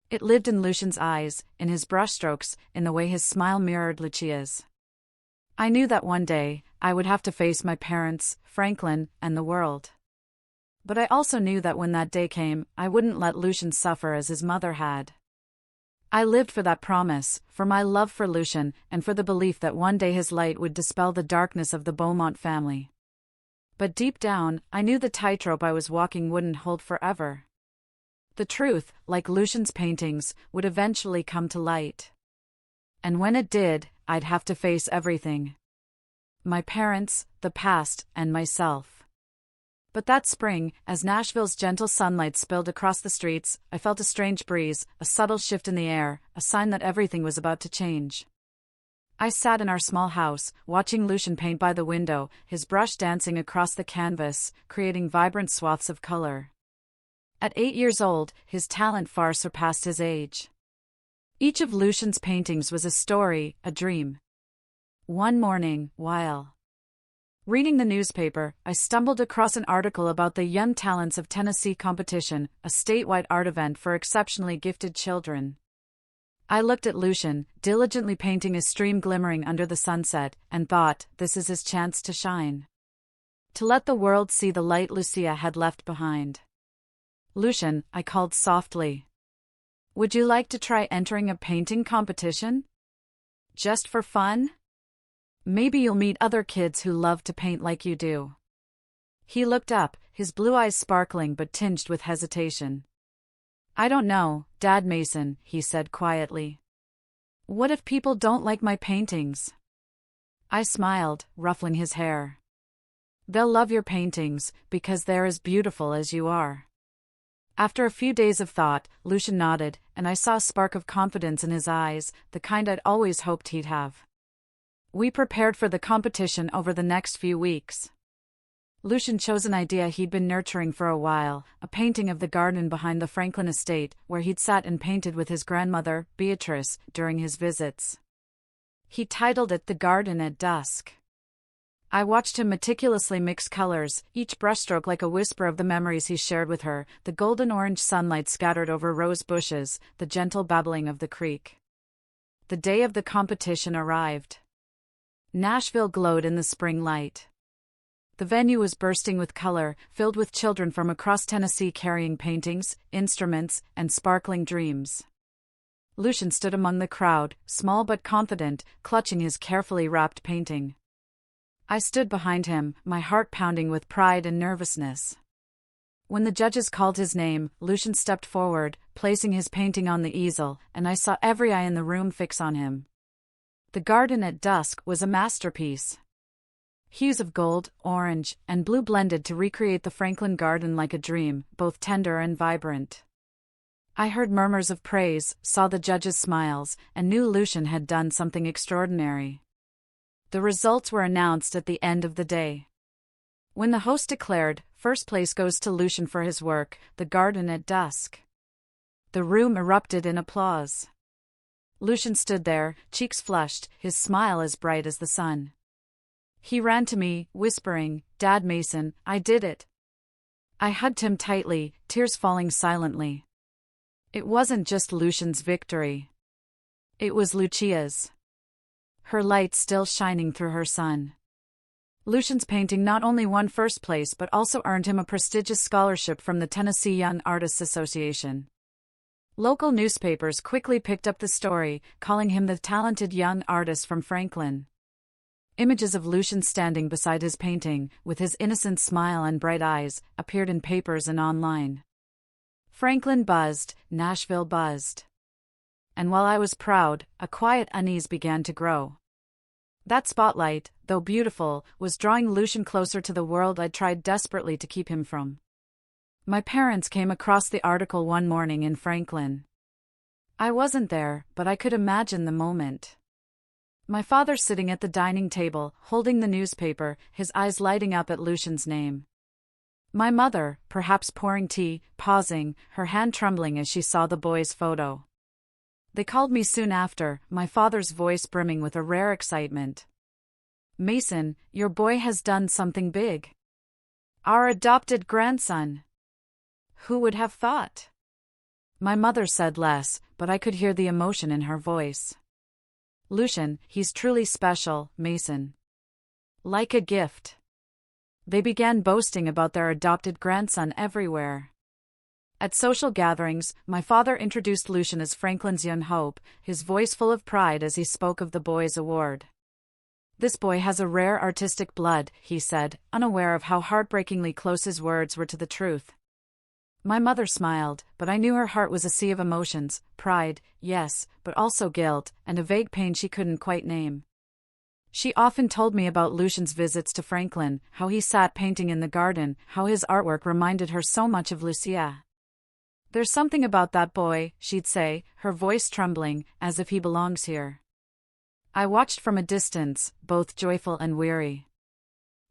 It lived in Lucian's eyes, in his brushstrokes, in the way his smile mirrored Lucia's. I knew that one day, I would have to face my parents, Franklin, and the world. But I also knew that when that day came, I wouldn't let Lucian suffer as his mother had. I lived for that promise, for my love for Lucian, and for the belief that one day his light would dispel the darkness of the Beaumont family. But deep down, I knew the tightrope I was walking wouldn't hold forever. The truth, like Lucian's paintings, would eventually come to light. And when it did, I'd have to face everything. My parents, the past, and myself. But that spring, as Nashville's gentle sunlight spilled across the streets, I felt a strange breeze, a subtle shift in the air, a sign that everything was about to change. I sat in our small house, watching Lucian paint by the window, his brush dancing across the canvas, creating vibrant swaths of color. At 8 years old, his talent far surpassed his age. Each of Lucian's paintings was a story, a dream. One morning, while reading the newspaper, I stumbled across an article about the Young Talents of Tennessee competition, a statewide art event for exceptionally gifted children. I looked at Lucian, diligently painting a stream glimmering under the sunset, and thought, this is his chance to shine. To let the world see the light Lucia had left behind. Lucian, I called softly. Would you like to try entering a painting competition? Just for fun? Maybe you'll meet other kids who love to paint like you do. He looked up, his blue eyes sparkling but tinged with hesitation. I don't know, Dad Mason, he said quietly. What if people don't like my paintings? I smiled, ruffling his hair. They'll love your paintings, because they're as beautiful as you are. After a few days of thought, Lucian nodded, and I saw a spark of confidence in his eyes, the kind I'd always hoped he'd have. We prepared for the competition over the next few weeks. Lucian chose an idea he'd been nurturing for a while, a painting of the garden behind the Franklin estate, where he'd sat and painted with his grandmother, Beatrice, during his visits. He titled it The Garden at Dusk. I watched him meticulously mix colors, each brushstroke like a whisper of the memories he shared with her, the golden-orange sunlight scattered over rose bushes, the gentle babbling of the creek. The day of the competition arrived. Nashville glowed in the spring light. The venue was bursting with color, filled with children from across Tennessee carrying paintings, instruments, and sparkling dreams. Lucian stood among the crowd, small but confident, clutching his carefully wrapped painting. I stood behind him, my heart pounding with pride and nervousness. When the judges called his name, Lucian stepped forward, placing his painting on the easel, and I saw every eye in the room fix on him. The Garden at Dusk was a masterpiece. Hues of gold, orange, and blue blended to recreate the Franklin garden like a dream, both tender and vibrant. I heard murmurs of praise, saw the judges' smiles, and knew Lucian had done something extraordinary. The results were announced at the end of the day. When the host declared, first place goes to Lucian for his work, The Garden at Dusk. The room erupted in applause. Lucian stood there, cheeks flushed, his smile as bright as the sun. He ran to me, whispering, Dad Mason, I did it. I hugged him tightly, tears falling silently. It wasn't just Lucian's victory. It was Lucia's. Her light still shining through her sun. Lucian's painting not only won first place but also earned him a prestigious scholarship from the Tennessee Young Artists Association. Local newspapers quickly picked up the story, calling him the talented young artist from Franklin. Images of Lucian standing beside his painting, with his innocent smile and bright eyes, appeared in papers and online. Franklin buzzed, Nashville buzzed. And while I was proud, a quiet unease began to grow. That spotlight, though beautiful, was drawing Lucian closer to the world I'd tried desperately to keep him from. My parents came across the article one morning in Franklin. I wasn't there, but I could imagine the moment. My father sitting at the dining table, holding the newspaper, his eyes lighting up at Lucian's name. My mother, perhaps pouring tea, pausing, her hand trembling as she saw the boy's photo. They called me soon after, my father's voice brimming with a rare excitement. Mason, your boy has done something big. Our adopted grandson. Who would have thought? My mother said less, but I could hear the emotion in her voice. Lucian, he's truly special, Mason. Like a gift. They began boasting about their adopted grandson everywhere. At social gatherings, my father introduced Lucian as Franklin's young hope, his voice full of pride as he spoke of the boy's award. This boy has a rare artistic blood, he said, unaware of how heartbreakingly close his words were to the truth. My mother smiled, but I knew her heart was a sea of emotions, pride, yes, but also guilt, and a vague pain she couldn't quite name. She often told me about Lucian's visits to Franklin, how he sat painting in the garden, how his artwork reminded her so much of Lucia. There's something about that boy, she'd say, her voice trembling, as if he belongs here. I watched from a distance, both joyful and weary.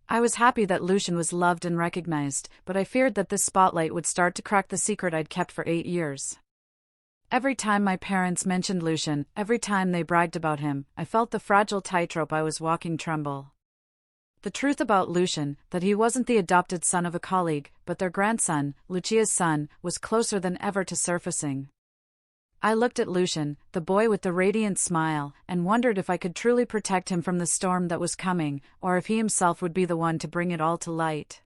I was happy that Lucian was loved and recognized, but I feared that this spotlight would start to crack the secret I'd kept for 8 years. Every time my parents mentioned Lucian, every time they bragged about him, I felt the fragile tightrope I was walking tremble. The truth about Lucian, that he wasn't the adopted son of a colleague, but their grandson, Lucia's son, was closer than ever to surfacing. I looked at Lucian, the boy with the radiant smile, and wondered if I could truly protect him from the storm that was coming, or if he himself would be the one to bring it all to light.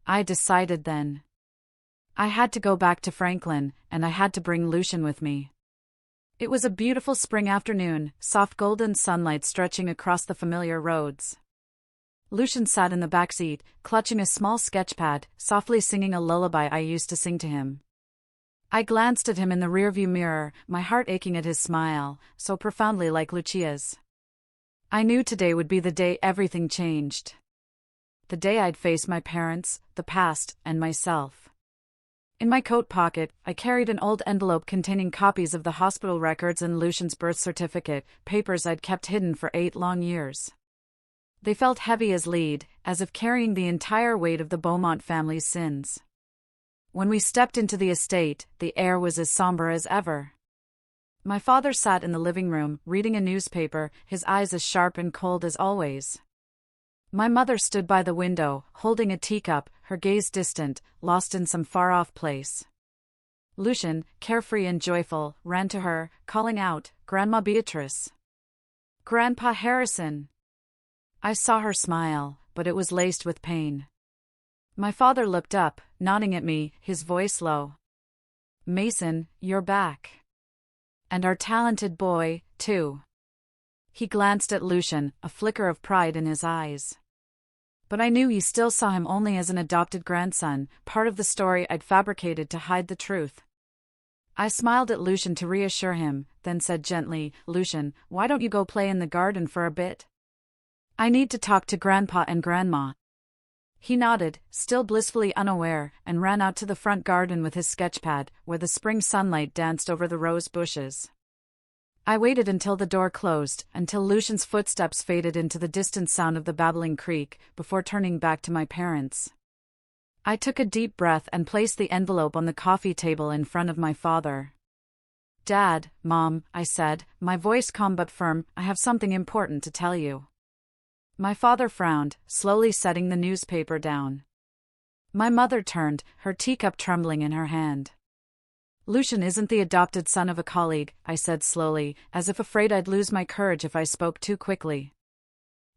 I decided then. I had to go back to Franklin, and I had to bring Lucian with me. It was a beautiful spring afternoon, soft golden sunlight stretching across the familiar roads. Lucian sat in the back seat, clutching a small sketchpad, softly singing a lullaby I used to sing to him. I glanced at him in the rearview mirror, my heart aching at his smile, so profoundly like Lucia's. I knew today would be the day everything changed. The day I'd face my parents, the past, and myself. In my coat pocket, I carried an old envelope containing copies of the hospital records and Lucian's birth certificate, papers I'd kept hidden for 8 long years. They felt heavy as lead, as if carrying the entire weight of the Beaumont family's sins. When we stepped into the estate, the air was as somber as ever. My father sat in the living room, reading a newspaper, his eyes as sharp and cold as always. My mother stood by the window, holding a teacup, her gaze distant, lost in some far-off place. Lucian, carefree and joyful, ran to her, calling out, "Grandma Beatrice! Grandpa Harrison!" I saw her smile, but it was laced with pain. My father looked up, nodding at me, his voice low. "Mason, you're back. And our talented boy, too." He glanced at Lucian, a flicker of pride in his eyes. But I knew he still saw him only as an adopted grandson, part of the story I'd fabricated to hide the truth. I smiled at Lucian to reassure him, then said gently, "Lucian, why don't you go play in the garden for a bit? I need to talk to Grandpa and Grandma." He nodded, still blissfully unaware, and ran out to the front garden with his sketchpad, where the spring sunlight danced over the rose bushes. I waited until the door closed, until Lucian's footsteps faded into the distant sound of the babbling creek, before turning back to my parents. I took a deep breath and placed the envelope on the coffee table in front of my father. "Dad, Mom," I said, my voice calm but firm, "I have something important to tell you." My father frowned, slowly setting the newspaper down. My mother turned, her teacup trembling in her hand. "Lucian isn't the adopted son of a colleague," I said slowly, as if afraid I'd lose my courage if I spoke too quickly.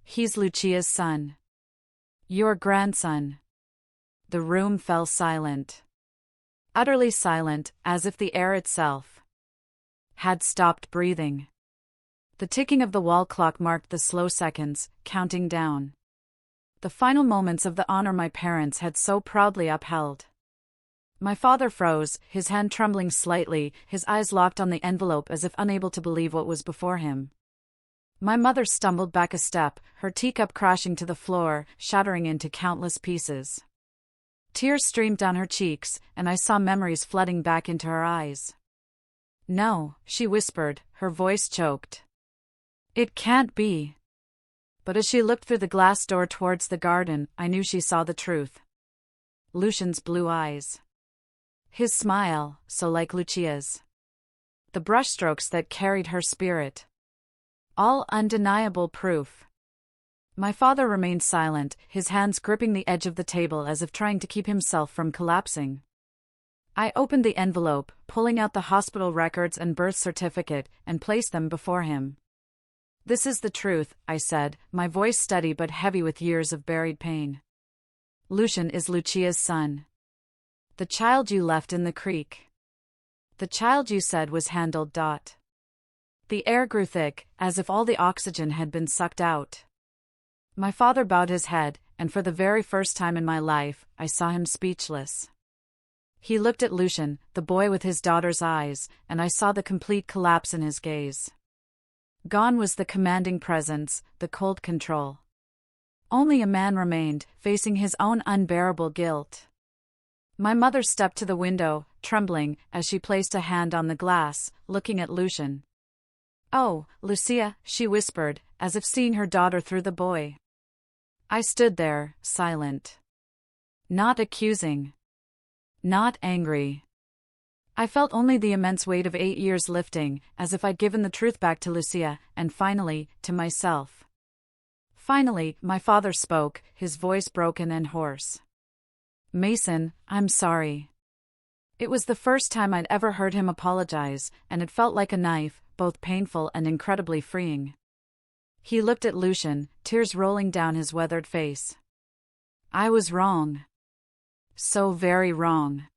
"He's Lucia's son. Your grandson." The room fell silent. Utterly silent, as if the air itself had stopped breathing. The ticking of the wall clock marked the slow seconds, counting down. The final moments of the honor my parents had so proudly upheld. My father froze, his hand trembling slightly, his eyes locked on the envelope as if unable to believe what was before him. My mother stumbled back a step, her teacup crashing to the floor, shattering into countless pieces. Tears streamed down her cheeks, and I saw memories flooding back into her eyes. "No," she whispered, her voice choked. "It can't be." But as she looked through the glass door towards the garden, I knew she saw the truth. Lucian's blue eyes. His smile, so like Lucia's. The brushstrokes that carried her spirit. All undeniable proof. My father remained silent, his hands gripping the edge of the table as if trying to keep himself from collapsing. I opened the envelope, pulling out the hospital records and birth certificate, and placed them before him. "This is the truth," I said, my voice steady but heavy with years of buried pain. "Lucian is Lucia's son. The child you left in the creek. The child you said was handled. The air grew thick, as if all the oxygen had been sucked out. My father bowed his head, and for the very first time in my life, I saw him speechless. He looked at Lucian, the boy with his daughter's eyes, and I saw the complete collapse in his gaze. Gone was the commanding presence, the cold control. Only a man remained, facing his own unbearable guilt. My mother stepped to the window, trembling, as she placed a hand on the glass, looking at Lucian. "Oh, Lucia," she whispered, as if seeing her daughter through the boy. I stood there, silent. Not accusing. Not angry. I felt only the immense weight of 8 years lifting, as if I'd given the truth back to Lucia, and finally, to myself. Finally, my father spoke, his voice broken and hoarse. "Mason, I'm sorry. It was the first time I'd ever heard him apologize, and it felt like a knife, both painful and incredibly freeing. He looked at Lucian, tears rolling down his weathered face. I was wrong. So very wrong.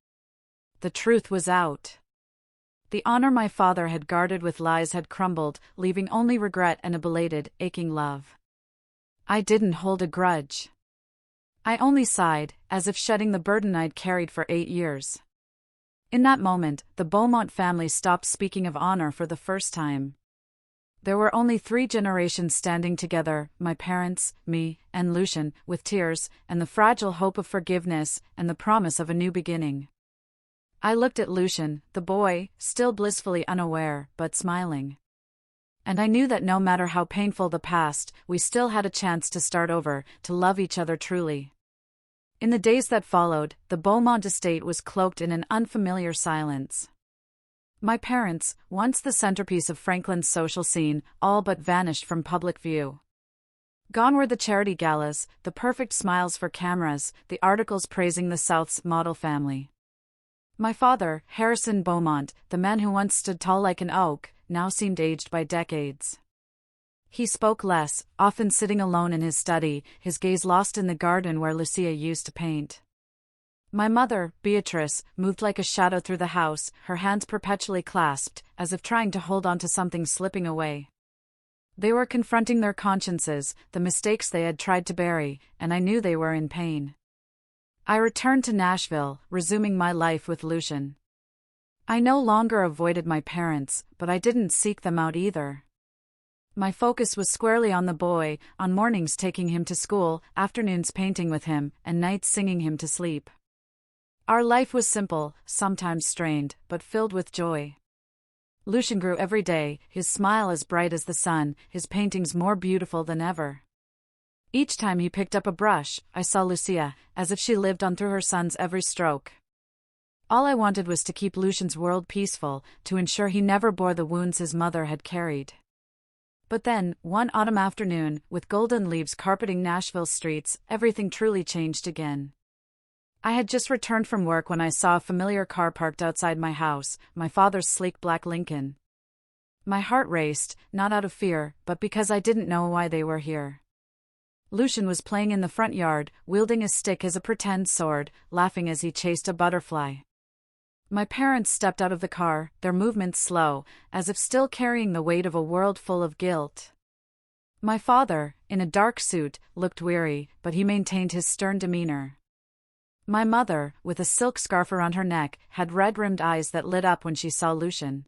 The truth was out. The honor my father had guarded with lies had crumbled, leaving only regret and a belated, aching love. I didn't hold a grudge. I only sighed, as if shedding the burden I'd carried for 8 years. In that moment, the Beaumont family stopped speaking of honor for the first time. There were only 3 generations standing together, my parents, me, and Lucian, with tears, and the fragile hope of forgiveness, and the promise of a new beginning. I looked at Lucian, the boy, still blissfully unaware, but smiling. And I knew that no matter how painful the past, we still had a chance to start over, to love each other truly. In the days that followed, the Beaumont estate was cloaked in an unfamiliar silence. My parents, once the centerpiece of Franklin's social scene, all but vanished from public view. Gone were the charity galas, the perfect smiles for cameras, the articles praising the South's model family. My father, Harrison Beaumont, the man who once stood tall like an oak, now seemed aged by decades. He spoke less, often sitting alone in his study, his gaze lost in the garden where Lucia used to paint. My mother, Beatrice, moved like a shadow through the house, her hands perpetually clasped, as if trying to hold on to something slipping away. They were confronting their consciences, the mistakes they had tried to bury, and I knew they were in pain. I returned to Nashville, resuming my life with Lucian. I no longer avoided my parents, but I didn't seek them out either. My focus was squarely on the boy, on mornings taking him to school, afternoons painting with him, and nights singing him to sleep. Our life was simple, sometimes strained, but filled with joy. Lucian grew every day, his smile as bright as the sun, his paintings more beautiful than ever. Each time he picked up a brush, I saw Lucia, as if she lived on through her son's every stroke. All I wanted was to keep Lucian's world peaceful, to ensure he never bore the wounds his mother had carried. But then, one autumn afternoon, with golden leaves carpeting Nashville's streets, everything truly changed again. I had just returned from work when I saw a familiar car parked outside my house, my father's sleek black Lincoln. My heart raced, not out of fear, but because I didn't know why they were here. Lucian was playing in the front yard, wielding a stick as a pretend sword, laughing as he chased a butterfly. My parents stepped out of the car, their movements slow, as if still carrying the weight of a world full of guilt. My father, in a dark suit, looked weary, but he maintained his stern demeanor. My mother, with a silk scarf around her neck, had red-rimmed eyes that lit up when she saw Lucian.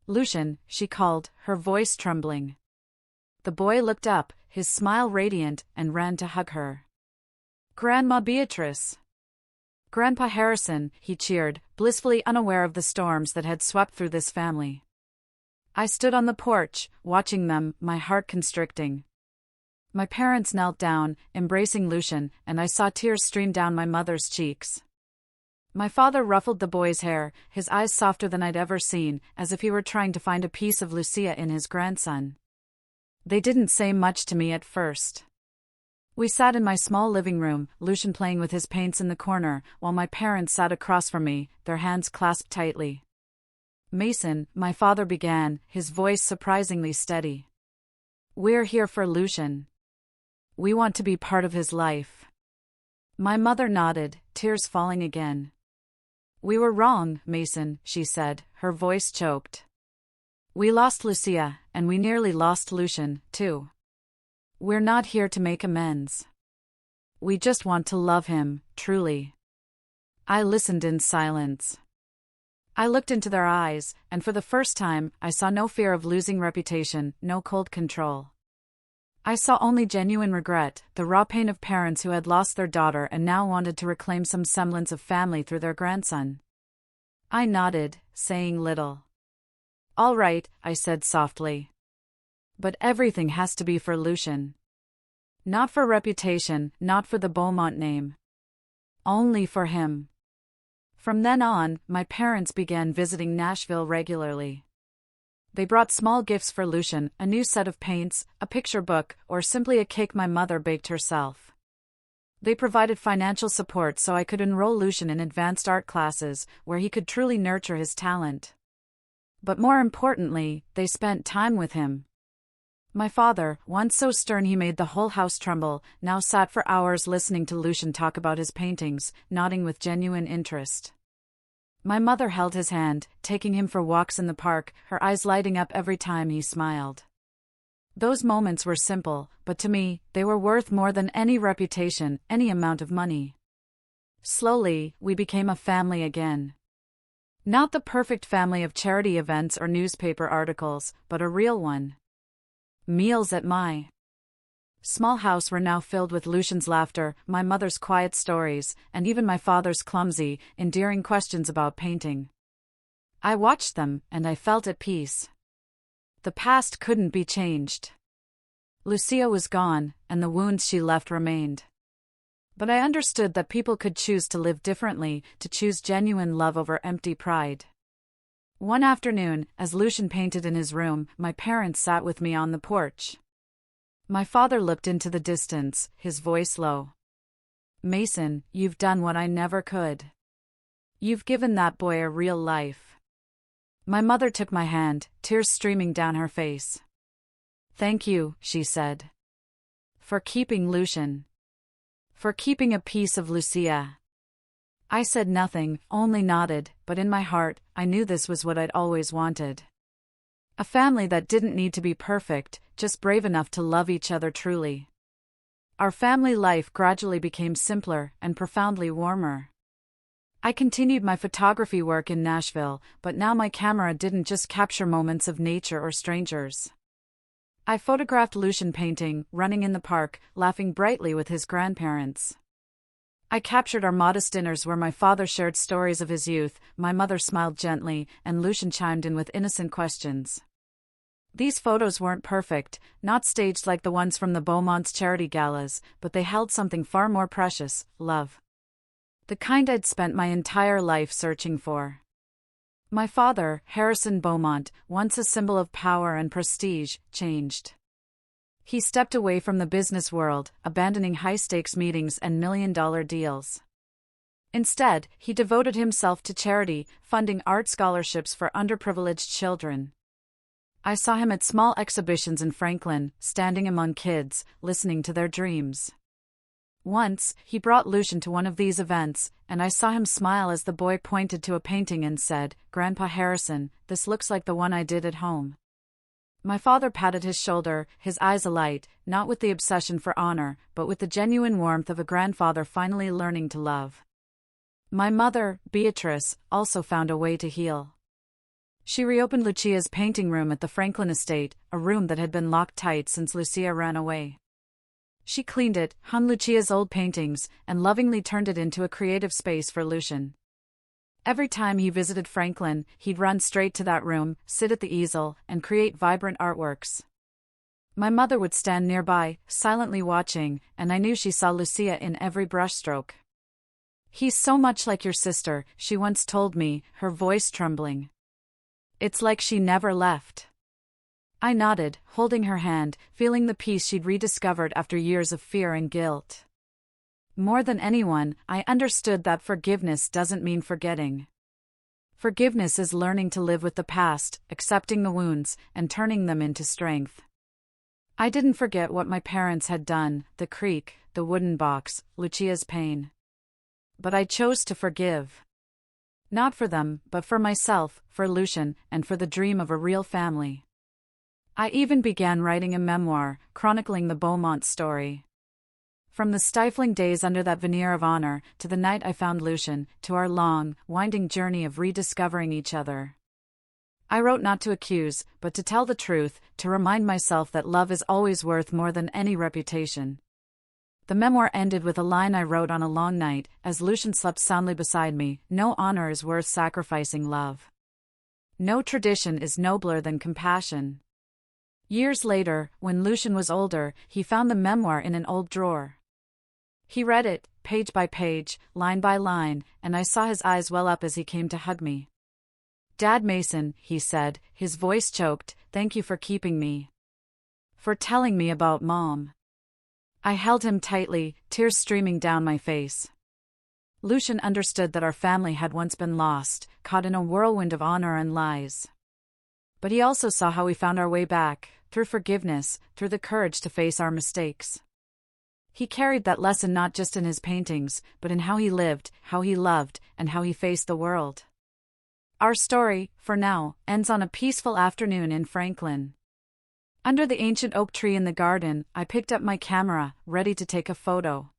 "Lucian," she called, her voice trembling. The boy looked up, his smile radiant, and ran to hug her. "Grandma Beatrice!" "Grandpa Harrison," he cheered, blissfully unaware of the storms that had swept through this family. I stood on the porch, watching them, my heart constricting. My parents knelt down, embracing Lucian, and I saw tears stream down my mother's cheeks. My father ruffled the boy's hair, his eyes softer than I'd ever seen, as if he were trying to find a piece of Lucia in his grandson. They didn't say much to me at first. We sat in my small living room, Lucian playing with his paints in the corner, while my parents sat across from me, their hands clasped tightly. "Mason," my father began, his voice surprisingly steady. "We're here for Lucian. We want to be part of his life." My mother nodded, tears falling again. "We were wrong, Mason," she said, her voice choked. "We lost Lucia, and we nearly lost Lucian, too. We're not here to make amends. We just want to love him, truly." I listened in silence. I looked into their eyes, and for the first time, I saw no fear of losing reputation, no cold control. I saw only genuine regret, the raw pain of parents who had lost their daughter and now wanted to reclaim some semblance of family through their grandson. I nodded, saying little. "All right," I said softly. "But everything has to be for Lucian. Not for reputation, not for the Beaumont name. Only for him." From then on, my parents began visiting Nashville regularly. They brought small gifts for Lucian, a new set of paints, a picture book, or simply a cake my mother baked herself. They provided financial support so I could enroll Lucian in advanced art classes, where he could truly nurture his talent. But more importantly, they spent time with him. My father, once so stern he made the whole house tremble, now sat for hours listening to Lucian talk about his paintings, nodding with genuine interest. My mother held his hand, taking him for walks in the park, her eyes lighting up every time he smiled. Those moments were simple, but to me, they were worth more than any reputation, any amount of money. Slowly, we became a family again. Not the perfect family of charity events or newspaper articles, but a real one. Meals at my small house were now filled with Lucian's laughter, my mother's quiet stories, and even my father's clumsy, endearing questions about painting. I watched them, and I felt at peace. The past couldn't be changed. Lucia was gone, and the wounds she left remained. But I understood that people could choose to live differently, to choose genuine love over empty pride. One afternoon, as Lucian painted in his room, my parents sat with me on the porch. My father looked into the distance, his voice low. "Mason, you've done what I never could. You've given that boy a real life." My mother took my hand, tears streaming down her face. "Thank you," she said. "For keeping Lucian. For keeping a piece of Lucia." I said nothing, only nodded, but in my heart, I knew this was what I'd always wanted. A family that didn't need to be perfect, just brave enough to love each other truly. Our family life gradually became simpler and profoundly warmer. I continued my photography work in Nashville, but now my camera didn't just capture moments of nature or strangers. I photographed Lucian painting, running in the park, laughing brightly with his grandparents. I captured our modest dinners where my father shared stories of his youth, my mother smiled gently, and Lucian chimed in with innocent questions. These photos weren't perfect, not staged like the ones from the Beaumont's charity galas, but they held something far more precious: love. The kind I'd spent my entire life searching for. My father, Harrison Beaumont, once a symbol of power and prestige, changed. He stepped away from the business world, abandoning high-stakes meetings and million-dollar deals. Instead, he devoted himself to charity, funding art scholarships for underprivileged children. I saw him at small exhibitions in Franklin, standing among kids, listening to their dreams. Once, he brought Lucian to one of these events, and I saw him smile as the boy pointed to a painting and said, "Grandpa Harrison, this looks like the one I did at home." My father patted his shoulder, his eyes alight, not with the obsession for honor, but with the genuine warmth of a grandfather finally learning to love. My mother, Beatrice, also found a way to heal. She reopened Lucia's painting room at the Franklin estate, a room that had been locked tight since Lucia ran away. She cleaned it, hung Lucia's old paintings, and lovingly turned it into a creative space for Lucian. Every time he visited Franklin, he'd run straight to that room, sit at the easel, and create vibrant artworks. My mother would stand nearby, silently watching, and I knew she saw Lucia in every brushstroke. "He's so much like your sister," she once told me, her voice trembling. "It's like she never left." I nodded, holding her hand, feeling the peace she'd rediscovered after years of fear and guilt. More than anyone, I understood that forgiveness doesn't mean forgetting. Forgiveness is learning to live with the past, accepting the wounds, and turning them into strength. I didn't forget what my parents had done, the creek, the wooden box, Lucia's pain. But I chose to forgive. Not for them, but for myself, for Lucian, and for the dream of a real family. I even began writing a memoir, chronicling the Beaumont story. From the stifling days under that veneer of honor, to the night I found Lucian, to our long, winding journey of rediscovering each other. I wrote not to accuse, but to tell the truth, to remind myself that love is always worth more than any reputation. The memoir ended with a line I wrote on a long night, as Lucian slept soundly beside me: "No honor is worth sacrificing love. No tradition is nobler than compassion." Years later, when Lucian was older, he found the memoir in an old drawer. He read it, page by page, line by line, and I saw his eyes well up as he came to hug me. "Dad Mason," he said, his voice choked, "thank you for keeping me. For telling me about Mom. I held him tightly, tears streaming down my face. Lucian understood that our family had once been lost, caught in a whirlwind of honor and lies. But he also saw how we found our way back, through forgiveness, through the courage to face our mistakes. He carried that lesson not just in his paintings, but in how he lived, how he loved, and how he faced the world. Our story, for now, ends on a peaceful afternoon in Franklin. Under the ancient oak tree in the garden, I picked up my camera, ready to take a photo.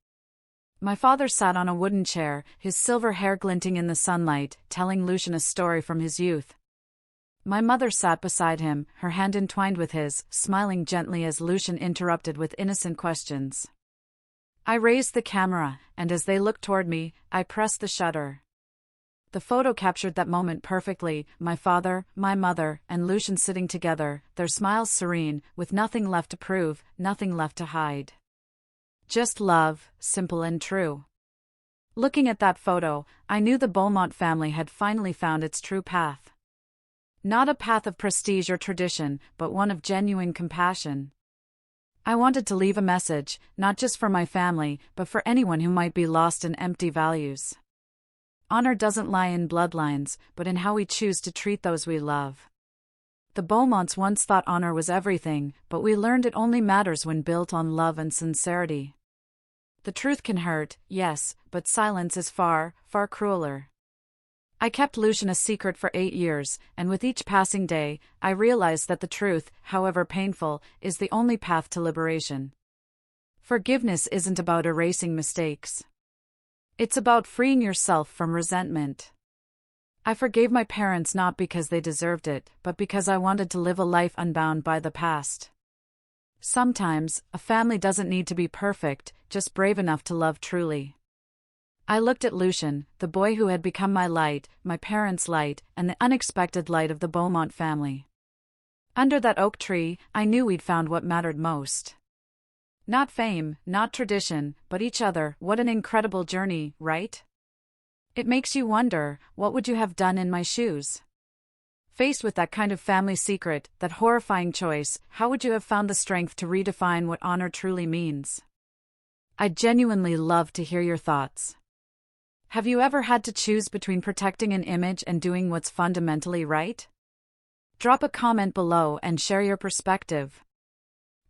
My father sat on a wooden chair, his silver hair glinting in the sunlight, telling Lucian a story from his youth. My mother sat beside him, her hand entwined with his, smiling gently as Lucian interrupted with innocent questions. I raised the camera, and as they looked toward me, I pressed the shutter. The photo captured that moment perfectly, my father, my mother, and Lucian sitting together, their smiles serene, with nothing left to prove, nothing left to hide. Just love, simple and true. Looking at that photo, I knew the Beaumont family had finally found its true path. Not a path of prestige or tradition, but one of genuine compassion. I wanted to leave a message, not just for my family, but for anyone who might be lost in empty values. Honor doesn't lie in bloodlines, but in how we choose to treat those we love. The Beaumonts once thought honor was everything, but we learned it only matters when built on love and sincerity. The truth can hurt, yes, but silence is far, far crueler. I kept Lucian a secret for 8 years, and with each passing day, I realized that the truth, however painful, is the only path to liberation. Forgiveness isn't about erasing mistakes. It's about freeing yourself from resentment. I forgave my parents not because they deserved it, but because I wanted to live a life unbound by the past. Sometimes, a family doesn't need to be perfect, just brave enough to love truly. I looked at Lucian, the boy who had become my light, my parents' light, and the unexpected light of the Beaumont family. Under that oak tree, I knew we'd found what mattered most. Not fame, not tradition, but each other. What an incredible journey, right? It makes you wonder, what would you have done in my shoes? Faced with that kind of family secret, that horrifying choice, how would you have found the strength to redefine what honor truly means? I'd genuinely love to hear your thoughts. Have you ever had to choose between protecting an image and doing what's fundamentally right? Drop a comment below and share your perspective.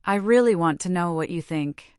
I really want to know what you think.